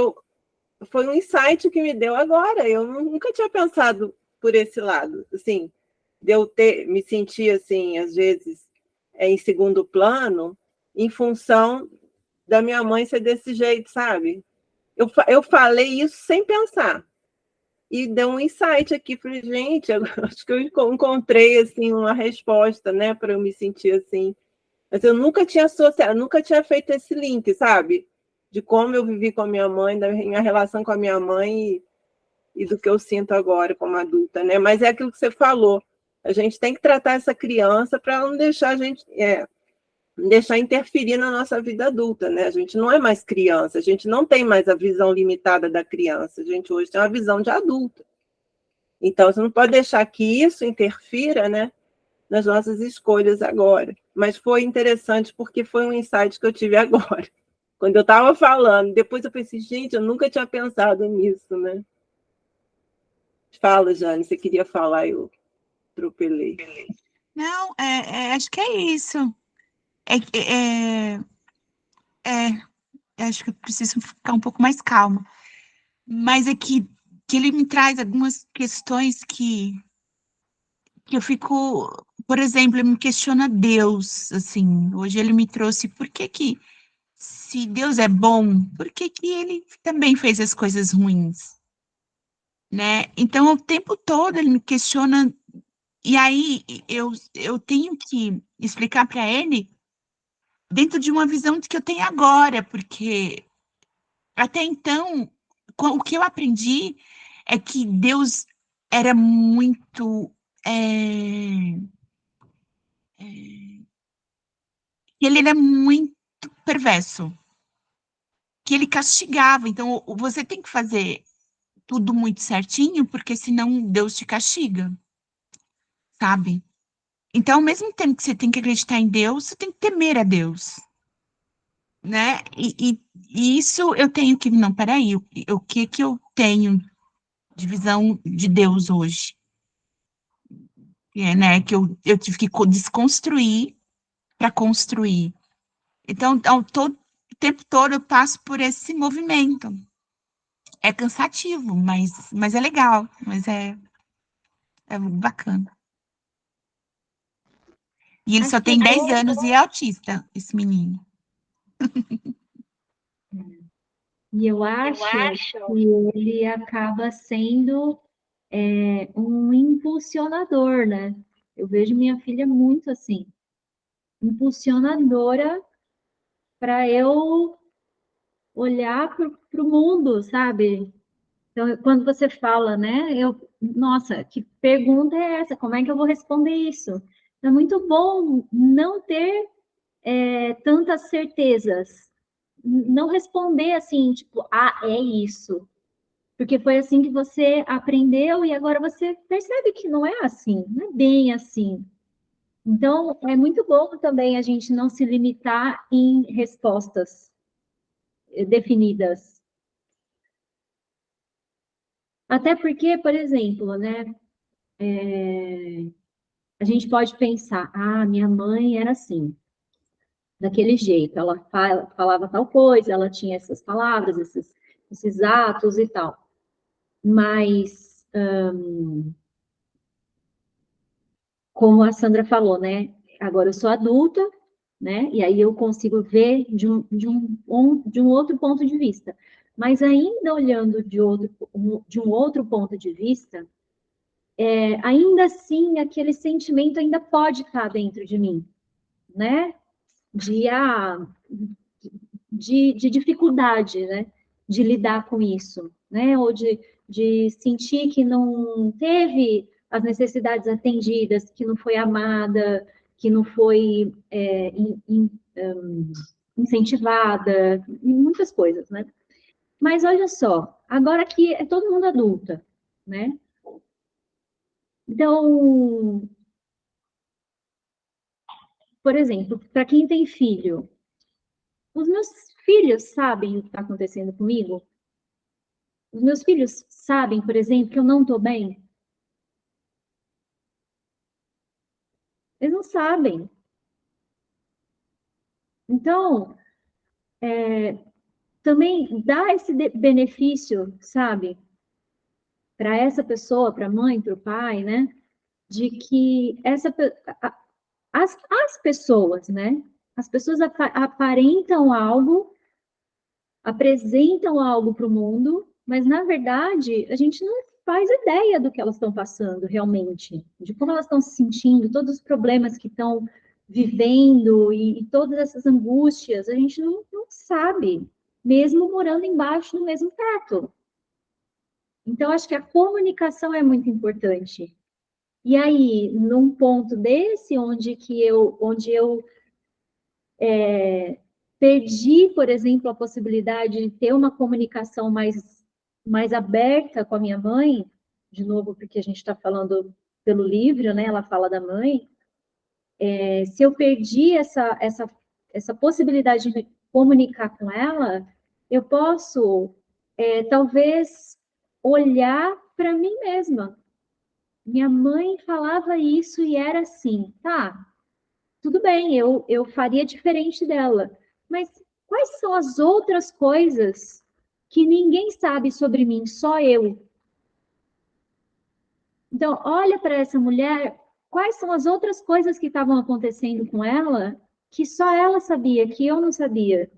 foi um insight que me deu agora. Eu nunca tinha pensado por esse lado, assim, de eu me sentir assim, às vezes, em segundo plano, em função da minha mãe ser desse jeito, sabe? Eu falei isso sem pensar. E deu um insight aqui, falei, gente, eu acho que eu encontrei assim uma resposta, né, para eu me sentir assim. Mas eu nunca tinha associado, nunca tinha feito esse link, sabe? De como eu vivi com a minha mãe, da minha relação com a minha mãe e do que eu sinto agora como adulta, né? Mas é aquilo que você falou. A gente tem que tratar essa criança para não deixar a gente não deixar interferir na nossa vida adulta, né? A gente não é mais criança, a gente não tem mais a visão limitada da criança, a gente hoje tem uma visão de adulto. Então, você não pode deixar que isso interfira, né, nas nossas escolhas agora. Mas foi interessante porque foi um insight que eu tive agora. Quando eu estava falando, depois eu pensei, gente, eu nunca tinha pensado nisso, né? Fala, Jane, você queria falar, eu atropelei. Não, acho que é isso. Acho que eu preciso ficar um pouco mais calma. Mas é que ele me traz algumas questões que eu fico, por exemplo, ele me questiona Deus, assim, hoje ele me trouxe, por que se Deus é bom, por que ele também fez as coisas ruins, né? Então, o tempo todo ele me questiona, e aí eu tenho que explicar para ele dentro de uma visão que eu tenho agora, porque até então, o que eu aprendi é que Deus era muito. Ele era muito perverso, que ele castigava. Então, você tem que fazer tudo muito certinho, porque senão Deus te castiga, sabe? Então, ao mesmo tempo que você tem que acreditar em Deus, você tem que temer a Deus, né? E isso eu tenho que, não, peraí, o que eu tenho de visão de Deus hoje? Né? Que eu tive que desconstruir para construir. Então, o tempo todo eu passo por esse movimento. É cansativo, mas é legal, mas é bacana. E ele Acho só que tem 10 anos e é autista, esse menino. E eu acho que ele acaba sendo um impulsionador, né? Eu vejo minha filha muito assim, impulsionadora para eu olhar para o mundo, sabe? Então, quando você fala, né? Nossa, que pergunta é essa? Como é que eu vou responder isso? É muito bom não ter tantas certezas, não responder assim, tipo, ah, é isso. Porque foi assim que você aprendeu e agora você percebe que não é assim, não é bem assim. Então, é muito bom também a gente não se limitar em respostas definidas. Até porque, por exemplo, né, a gente pode pensar, ah, minha mãe era assim, daquele jeito, ela falava tal coisa, ela tinha essas palavras, esses atos e tal. Mas, como a Sandra falou, né, agora eu sou adulta, né, e aí eu consigo ver de um outro ponto de vista. Mas ainda olhando de um outro ponto de vista, ainda assim, aquele sentimento ainda pode estar dentro de mim, né? De, ah, de dificuldade, né? De lidar com isso, né? Ou de sentir que não teve as necessidades atendidas, que não foi amada, que não foi incentivada, muitas coisas, né? Mas olha só, agora aqui é todo mundo adulta, né? Então, por exemplo, para quem tem filho, os meus filhos sabem o que está acontecendo comigo? Os meus filhos sabem, por exemplo, que eu não estou bem? Eles não sabem. Então, também dá esse benefício, sabe, para essa pessoa, para a mãe, para o pai, né, de que as pessoas, né, as pessoas aparentam algo, apresentam algo para o mundo, mas na verdade a gente não faz ideia do que elas estão passando realmente, de como elas estão se sentindo, todos os problemas que estão vivendo e todas essas angústias, a gente não sabe, mesmo morando embaixo do mesmo teto. Então, acho que a comunicação é muito importante. E aí, num ponto desse, onde eu perdi, por exemplo, a possibilidade de ter uma comunicação mais aberta com a minha mãe, de novo, porque a gente está falando pelo livro, né? Ela fala da mãe. Se eu perdi essa possibilidade de me comunicar com ela, eu posso, talvez, olhar para mim mesma. Minha mãe falava isso e era assim, tá? Tudo bem, eu faria diferente dela. Mas quais são as outras coisas que ninguém sabe sobre mim, só eu? Então, olha para essa mulher, quais são as outras coisas que estavam acontecendo com ela que só ela sabia, que eu não sabia?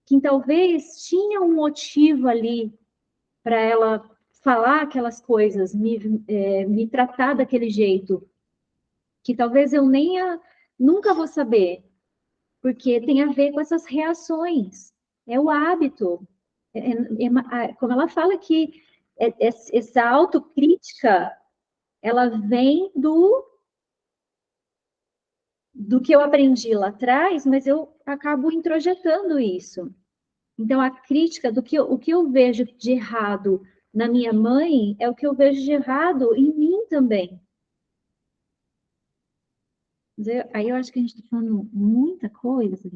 Que talvez tinha um motivo ali para ela falar aquelas coisas, me tratar daquele jeito, que talvez eu nunca vou saber, porque tem a ver com essas reações, é o hábito. Como ela fala que essa autocrítica, ela vem do que eu aprendi lá atrás, mas eu acabo introjetando isso. Então, a crítica o que eu vejo de errado na minha mãe é o que eu vejo de errado em mim também. Aí eu acho que a gente está falando muita coisa,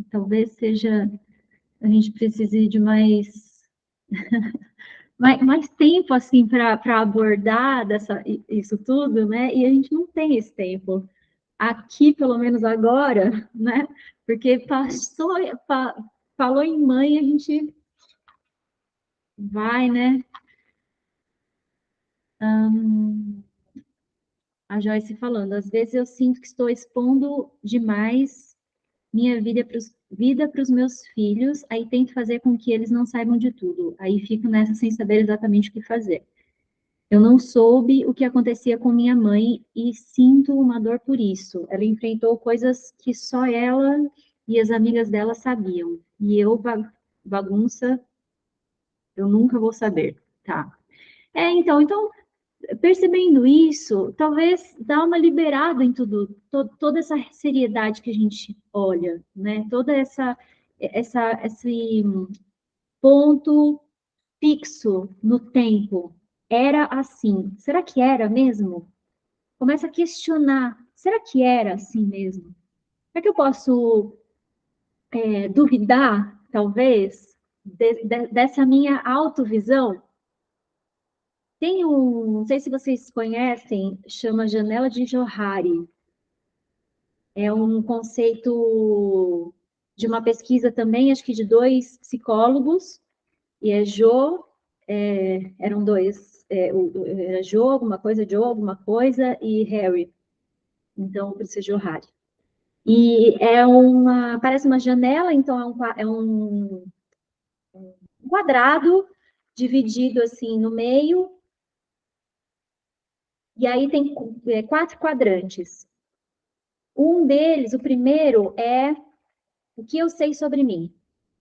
talvez seja, a gente precise de mais tempo assim para abordar isso tudo, né? E a gente não tem esse tempo aqui, pelo menos agora, né? Porque falou em mãe, a gente vai, né? A Joyce falando, às vezes eu sinto que estou expondo demais minha vida para os meus filhos, aí tento fazer com que eles não saibam de tudo. Aí fico nessa sem saber exatamente o que fazer. Eu não soube o que acontecia com minha mãe e sinto uma dor por isso. Ela enfrentou coisas que só ela e as amigas dela sabiam. E eu, bagunça, eu nunca vou saber, tá? Então, percebendo isso, talvez dá uma liberada em toda essa seriedade que a gente olha, né? Toda esse ponto fixo no tempo. Era assim. Será que era mesmo? Começa a questionar. Será que era assim mesmo? Será que eu posso duvidar, talvez, dessa minha autovisão? Tem não sei se vocês conhecem, chama janela de Johari. É um conceito de uma pesquisa também, acho que de 2 psicólogos, e eram dois, era Joe alguma coisa, e Harry. Então, por ser Johari. E parece uma janela, então é um quadrado dividido assim no meio, e aí tem 4 quadrantes. Um deles, o primeiro, é o que eu sei sobre mim.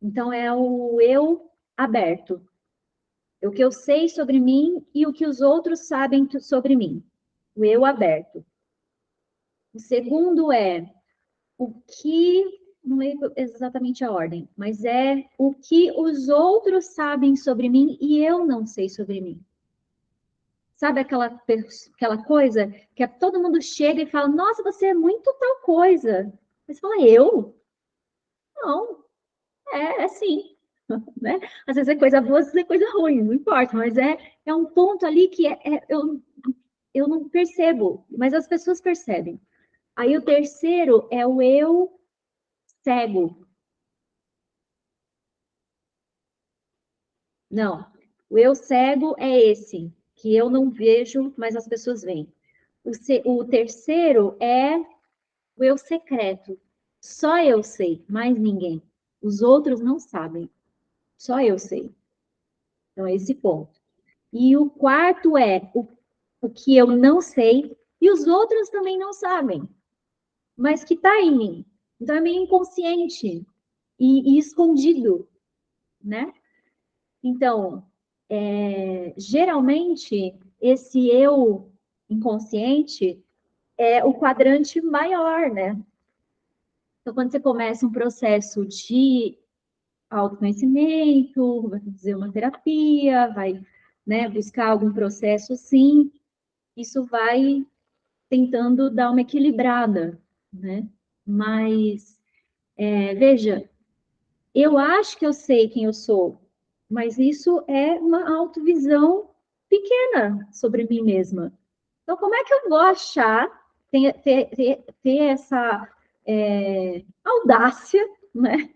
Então, é o eu aberto. É o que eu sei sobre mim e o que os outros sabem sobre mim. O eu aberto. O segundo é o que, não é exatamente a ordem, mas é o que os outros sabem sobre mim e eu não sei sobre mim. Sabe aquela coisa que todo mundo chega e fala, nossa, você é muito tal coisa. Mas fala, eu? Não, é sim. Né? Às vezes é coisa boa, às vezes é coisa ruim, não importa, mas é um ponto ali que eu não percebo, mas as pessoas percebem. Aí o terceiro é o eu cego. Não, o eu cego é esse, que eu não vejo, mas as pessoas veem. O terceiro é o eu secreto. Só eu sei, mais ninguém. Os outros não sabem. Só eu sei. Então, é esse ponto. E o quarto é o que eu não sei e os outros também não sabem, mas que está em mim. Então, é meio inconsciente e escondido, né? Então, geralmente, esse eu inconsciente é o quadrante maior, né? Então, quando você começa um processo de autoconhecimento, vai fazer uma terapia, vai, né, buscar algum processo assim, isso vai tentando dar uma equilibrada, né? Mas, veja, eu acho que eu sei quem eu sou, mas isso é uma autovisão pequena sobre mim mesma. Então, como é que eu vou achar, ter essa audácia, né?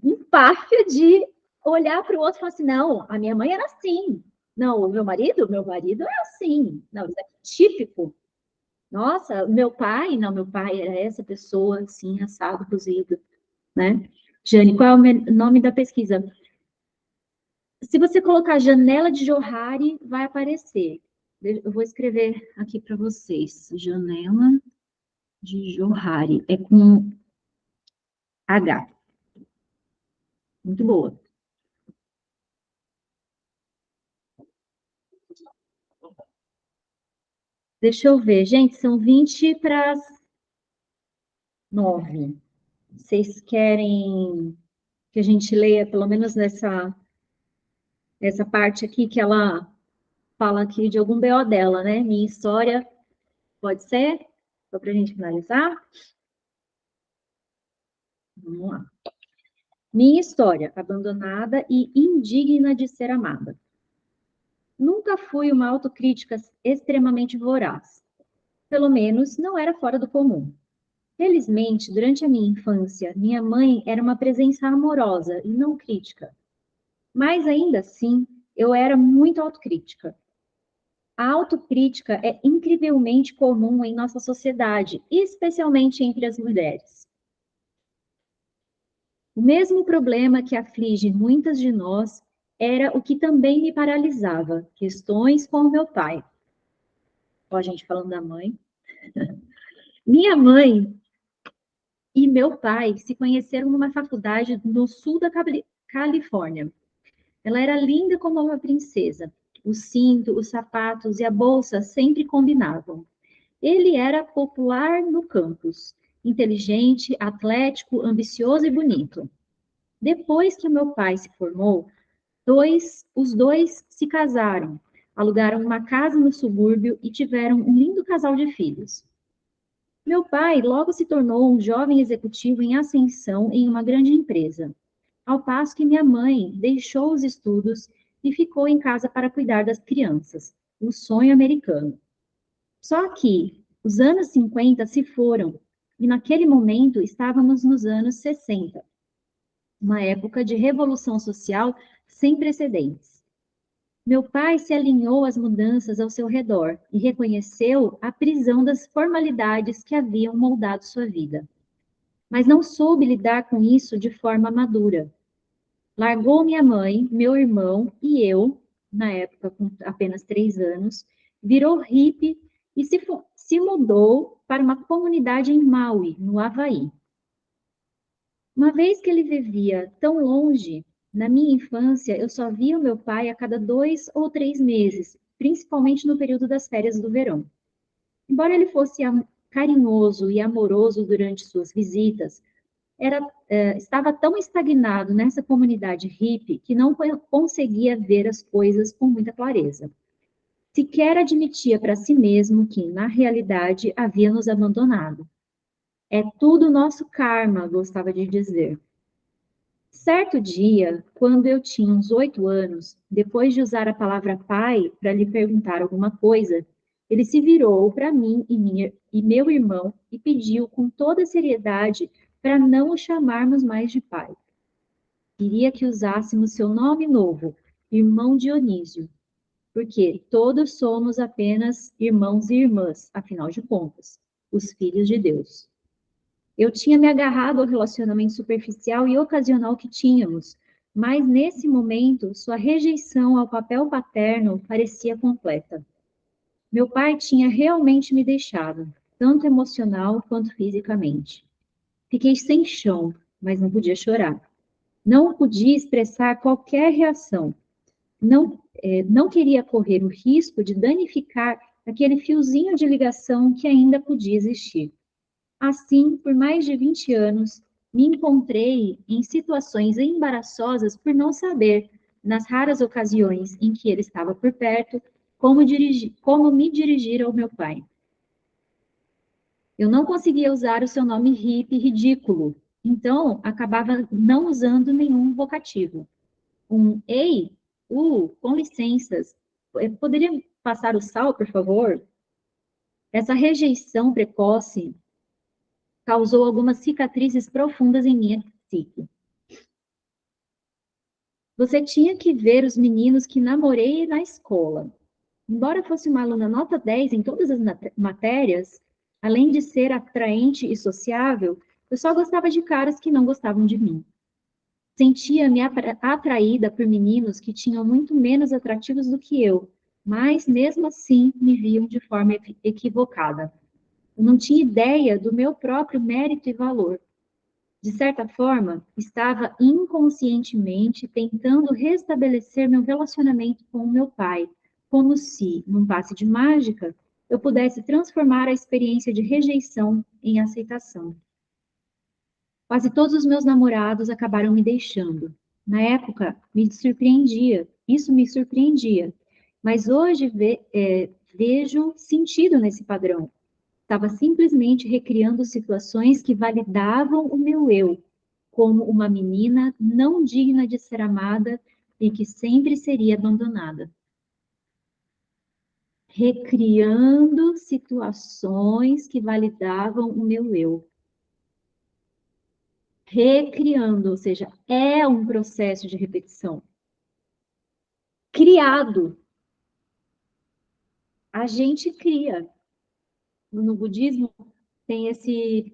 Empáfia de olhar para o outro e falar assim, não, a minha mãe era assim. Não, o meu marido é assim. Não, isso é típico. Nossa, meu pai era essa pessoa, assim, assado, cozido, né? Jane, qual é o nome da pesquisa? Se você colocar janela de Johari, vai aparecer. Eu vou escrever aqui para vocês. Janela de Johari. É com H. Muito boa. Deixa eu ver. Gente, são 20 para as 9. Vocês querem que a gente leia, pelo menos nessa parte aqui, que ela fala aqui de algum BO dela, né? Minha história, pode ser? Só para a gente finalizar? Vamos lá. Minha história, abandonada e indigna de ser amada. Nunca fui uma autocrítica extremamente voraz. Pelo menos, não era fora do comum. Felizmente, durante a minha infância, minha mãe era uma presença amorosa e não crítica. Mas ainda assim, eu era muito autocrítica. A autocrítica é incrivelmente comum em nossa sociedade, especialmente entre as mulheres. O mesmo problema que aflige muitas de nós era o que também me paralisava, questões com o meu pai. Ó, a gente falando da mãe. Minha mãe e meu pai se conheceram numa faculdade no sul da Califórnia. Ela era linda como uma princesa. O cinto, os sapatos e a bolsa sempre combinavam. Ele era popular no campus, inteligente, atlético, ambicioso e bonito. Depois que meu pai se formou, os dois se casaram, alugaram uma casa no subúrbio e tiveram um lindo casal de filhos. Meu pai logo se tornou um jovem executivo em ascensão em uma grande empresa, ao passo que minha mãe deixou os estudos e ficou em casa para cuidar das crianças, o sonho americano. Só que os anos 50 se foram e naquele momento estávamos nos anos 60, uma época de revolução social sem precedentes. Meu pai se alinhou às mudanças ao seu redor e reconheceu a prisão das formalidades que haviam moldado sua vida. Mas não soube lidar com isso de forma madura. Largou minha mãe, meu irmão e eu, na época com apenas 3 anos, virou hippie e se mudou para uma comunidade em Maui, no Havaí. Uma vez que ele vivia tão longe, na minha infância, eu só via o meu pai a cada 2 ou 3 meses, principalmente no período das férias do verão. Embora ele fosse carinhoso e amoroso durante suas visitas, estava tão estagnado nessa comunidade hippie que não conseguia ver as coisas com muita clareza. Sequer admitia para si mesmo que, na realidade, havia nos abandonado. É tudo nosso karma, gostava de dizer. Certo dia, quando eu tinha uns 8 anos, depois de usar a palavra pai para lhe perguntar alguma coisa, ele se virou para mim e meu irmão e pediu com toda seriedade para não o chamarmos mais de pai. Queria que usássemos seu nome novo, irmão Dionísio, porque todos somos apenas irmãos e irmãs, afinal de contas, os filhos de Deus. Eu tinha me agarrado ao relacionamento superficial e ocasional que tínhamos, mas nesse momento, sua rejeição ao papel paterno parecia completa. Meu pai tinha realmente me deixado, tanto emocional quanto fisicamente. Fiquei sem chão, mas não podia chorar. Não podia expressar qualquer reação. Não queria correr o risco de danificar aquele fiozinho de ligação que ainda podia existir. Assim, por mais de 20 anos, me encontrei em situações embaraçosas por não saber, nas raras ocasiões em que ele estava por perto, como me dirigir ao meu pai. Eu não conseguia usar o seu nome hippie ridículo, então acabava não usando nenhum vocativo. Ei, com licenças, poderia passar o sal, por favor? Essa rejeição precoce causou algumas cicatrizes profundas em minha psique. Você tinha que ver os meninos que namorei na escola. Embora fosse uma aluna nota 10 em todas as matérias, além de ser atraente e sociável, eu só gostava de caras que não gostavam de mim. Sentia-me atraída por meninos que tinham muito menos atrativos do que eu, mas mesmo assim me viam de forma equivocada. Eu não tinha ideia do meu próprio mérito e valor. De certa forma, estava inconscientemente tentando restabelecer meu relacionamento com o meu pai, como se, num passe de mágica, eu pudesse transformar a experiência de rejeição em aceitação. Quase todos os meus namorados acabaram me deixando. Na época, isso me surpreendia, mas hoje vejo sentido nesse padrão. Estava simplesmente recriando situações que validavam o meu eu, como uma menina não digna de ser amada e que sempre seria abandonada. Recriando situações que validavam o meu eu. Recriando, ou seja, é um processo de repetição. Criado. A gente cria. No budismo, tem esse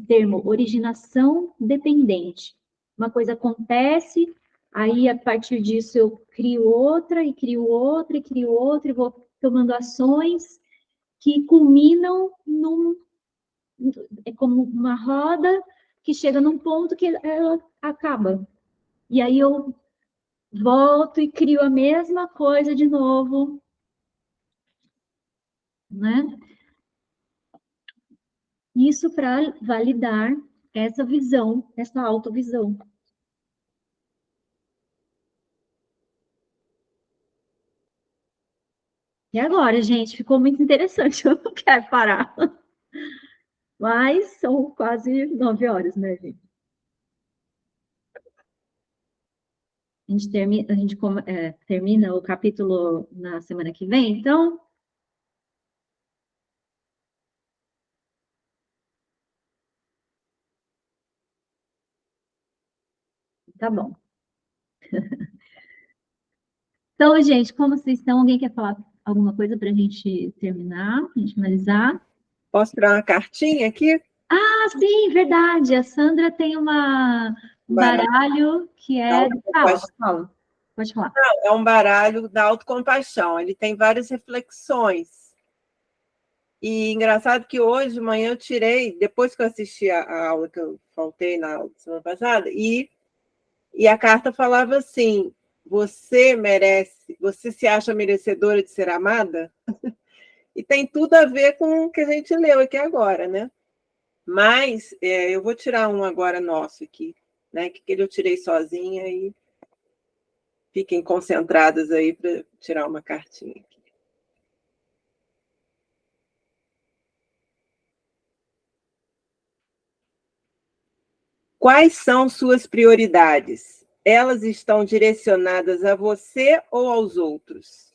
termo, originação dependente. Uma coisa acontece, aí a partir disso eu crio outra, e crio outra, e crio outra, e vou tomando ações que culminam é como uma roda que chega num ponto que ela acaba. E aí eu volto e crio a mesma coisa de novo, né? Isso para validar essa visão, essa autovisão. E agora, gente, ficou muito interessante, eu não quero parar. Mas são quase 9 horas, né, gente? A gente termina o capítulo na semana que vem, então. Tá bom. Então, gente, como vocês estão? Alguém quer falar alguma coisa para a gente terminar, para a gente finalizar? Posso tirar uma cartinha aqui? Ah, sim, verdade. A Sandra tem um baralho que é. Fala. Pode falar. É um baralho da autocompaixão. Ele tem várias reflexões. E engraçado que hoje de manhã eu tirei, depois que eu assisti a aula que eu faltei na aula da semana passada, e a carta falava assim: você merece, você se acha merecedora de ser amada? E tem tudo a ver com o que a gente leu aqui agora, né? Mas eu vou tirar um agora nosso aqui, né? Que eu tirei sozinha e fiquem concentradas aí para tirar uma cartinha aqui. Quais são suas prioridades? Elas estão direcionadas a você ou aos outros?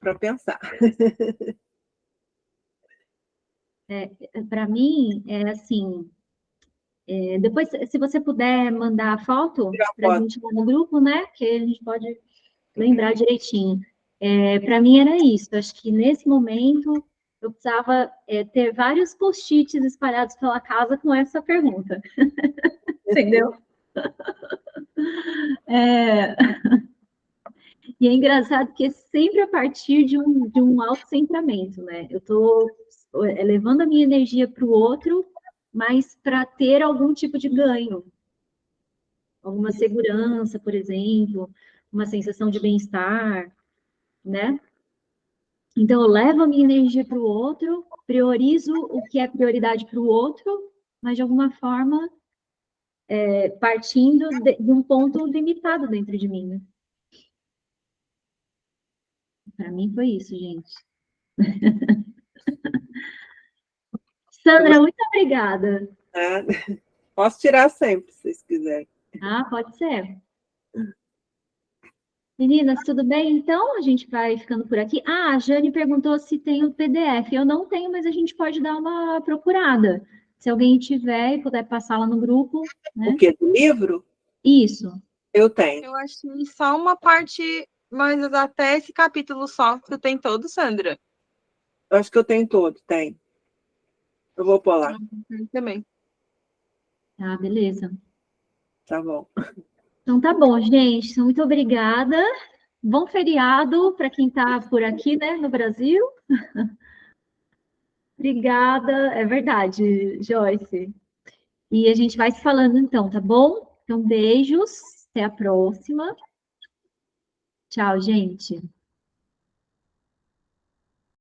Para pensar. Para mim, é assim. Depois, se você puder mandar a foto para a gente lá no grupo, né? Que a gente pode lembrar direitinho. Para mim era isso. Acho que nesse momento eu precisava ter vários post-its espalhados pela casa com essa pergunta. Entendeu? E é engraçado que é sempre a partir de um autocentramento, né? Eu estou levando a minha energia para o outro, mas para ter algum tipo de ganho. Alguma segurança, por exemplo, uma sensação de bem-estar, né? Então, eu levo a minha energia para o outro, priorizo o que é prioridade para o outro, mas de alguma forma partindo de um ponto limitado dentro de mim. Né? Para mim foi isso, gente. Sandra, muito obrigada. Posso tirar sempre, se vocês quiserem. Ah, pode ser. Meninas, tudo bem? Então, a gente vai ficando por aqui. Ah, a Jane perguntou se tem o PDF. Eu não tenho, mas a gente pode dar uma procurada. Se alguém tiver e puder passar lá no grupo. Né? O quê? Do livro? Isso. Eu tenho. Eu achei só uma parte, mas até esse capítulo só. Tu tem todo, Sandra? Eu acho que eu tenho todo, tem. Eu vou pôr lá. Também. Tá, beleza. Tá bom. Então tá bom, gente. Muito obrigada. Bom feriado para quem está por aqui, né, no Brasil. Obrigada, é verdade, Joyce. E a gente vai se falando então, tá bom? Então, beijos, até a próxima. Tchau, gente.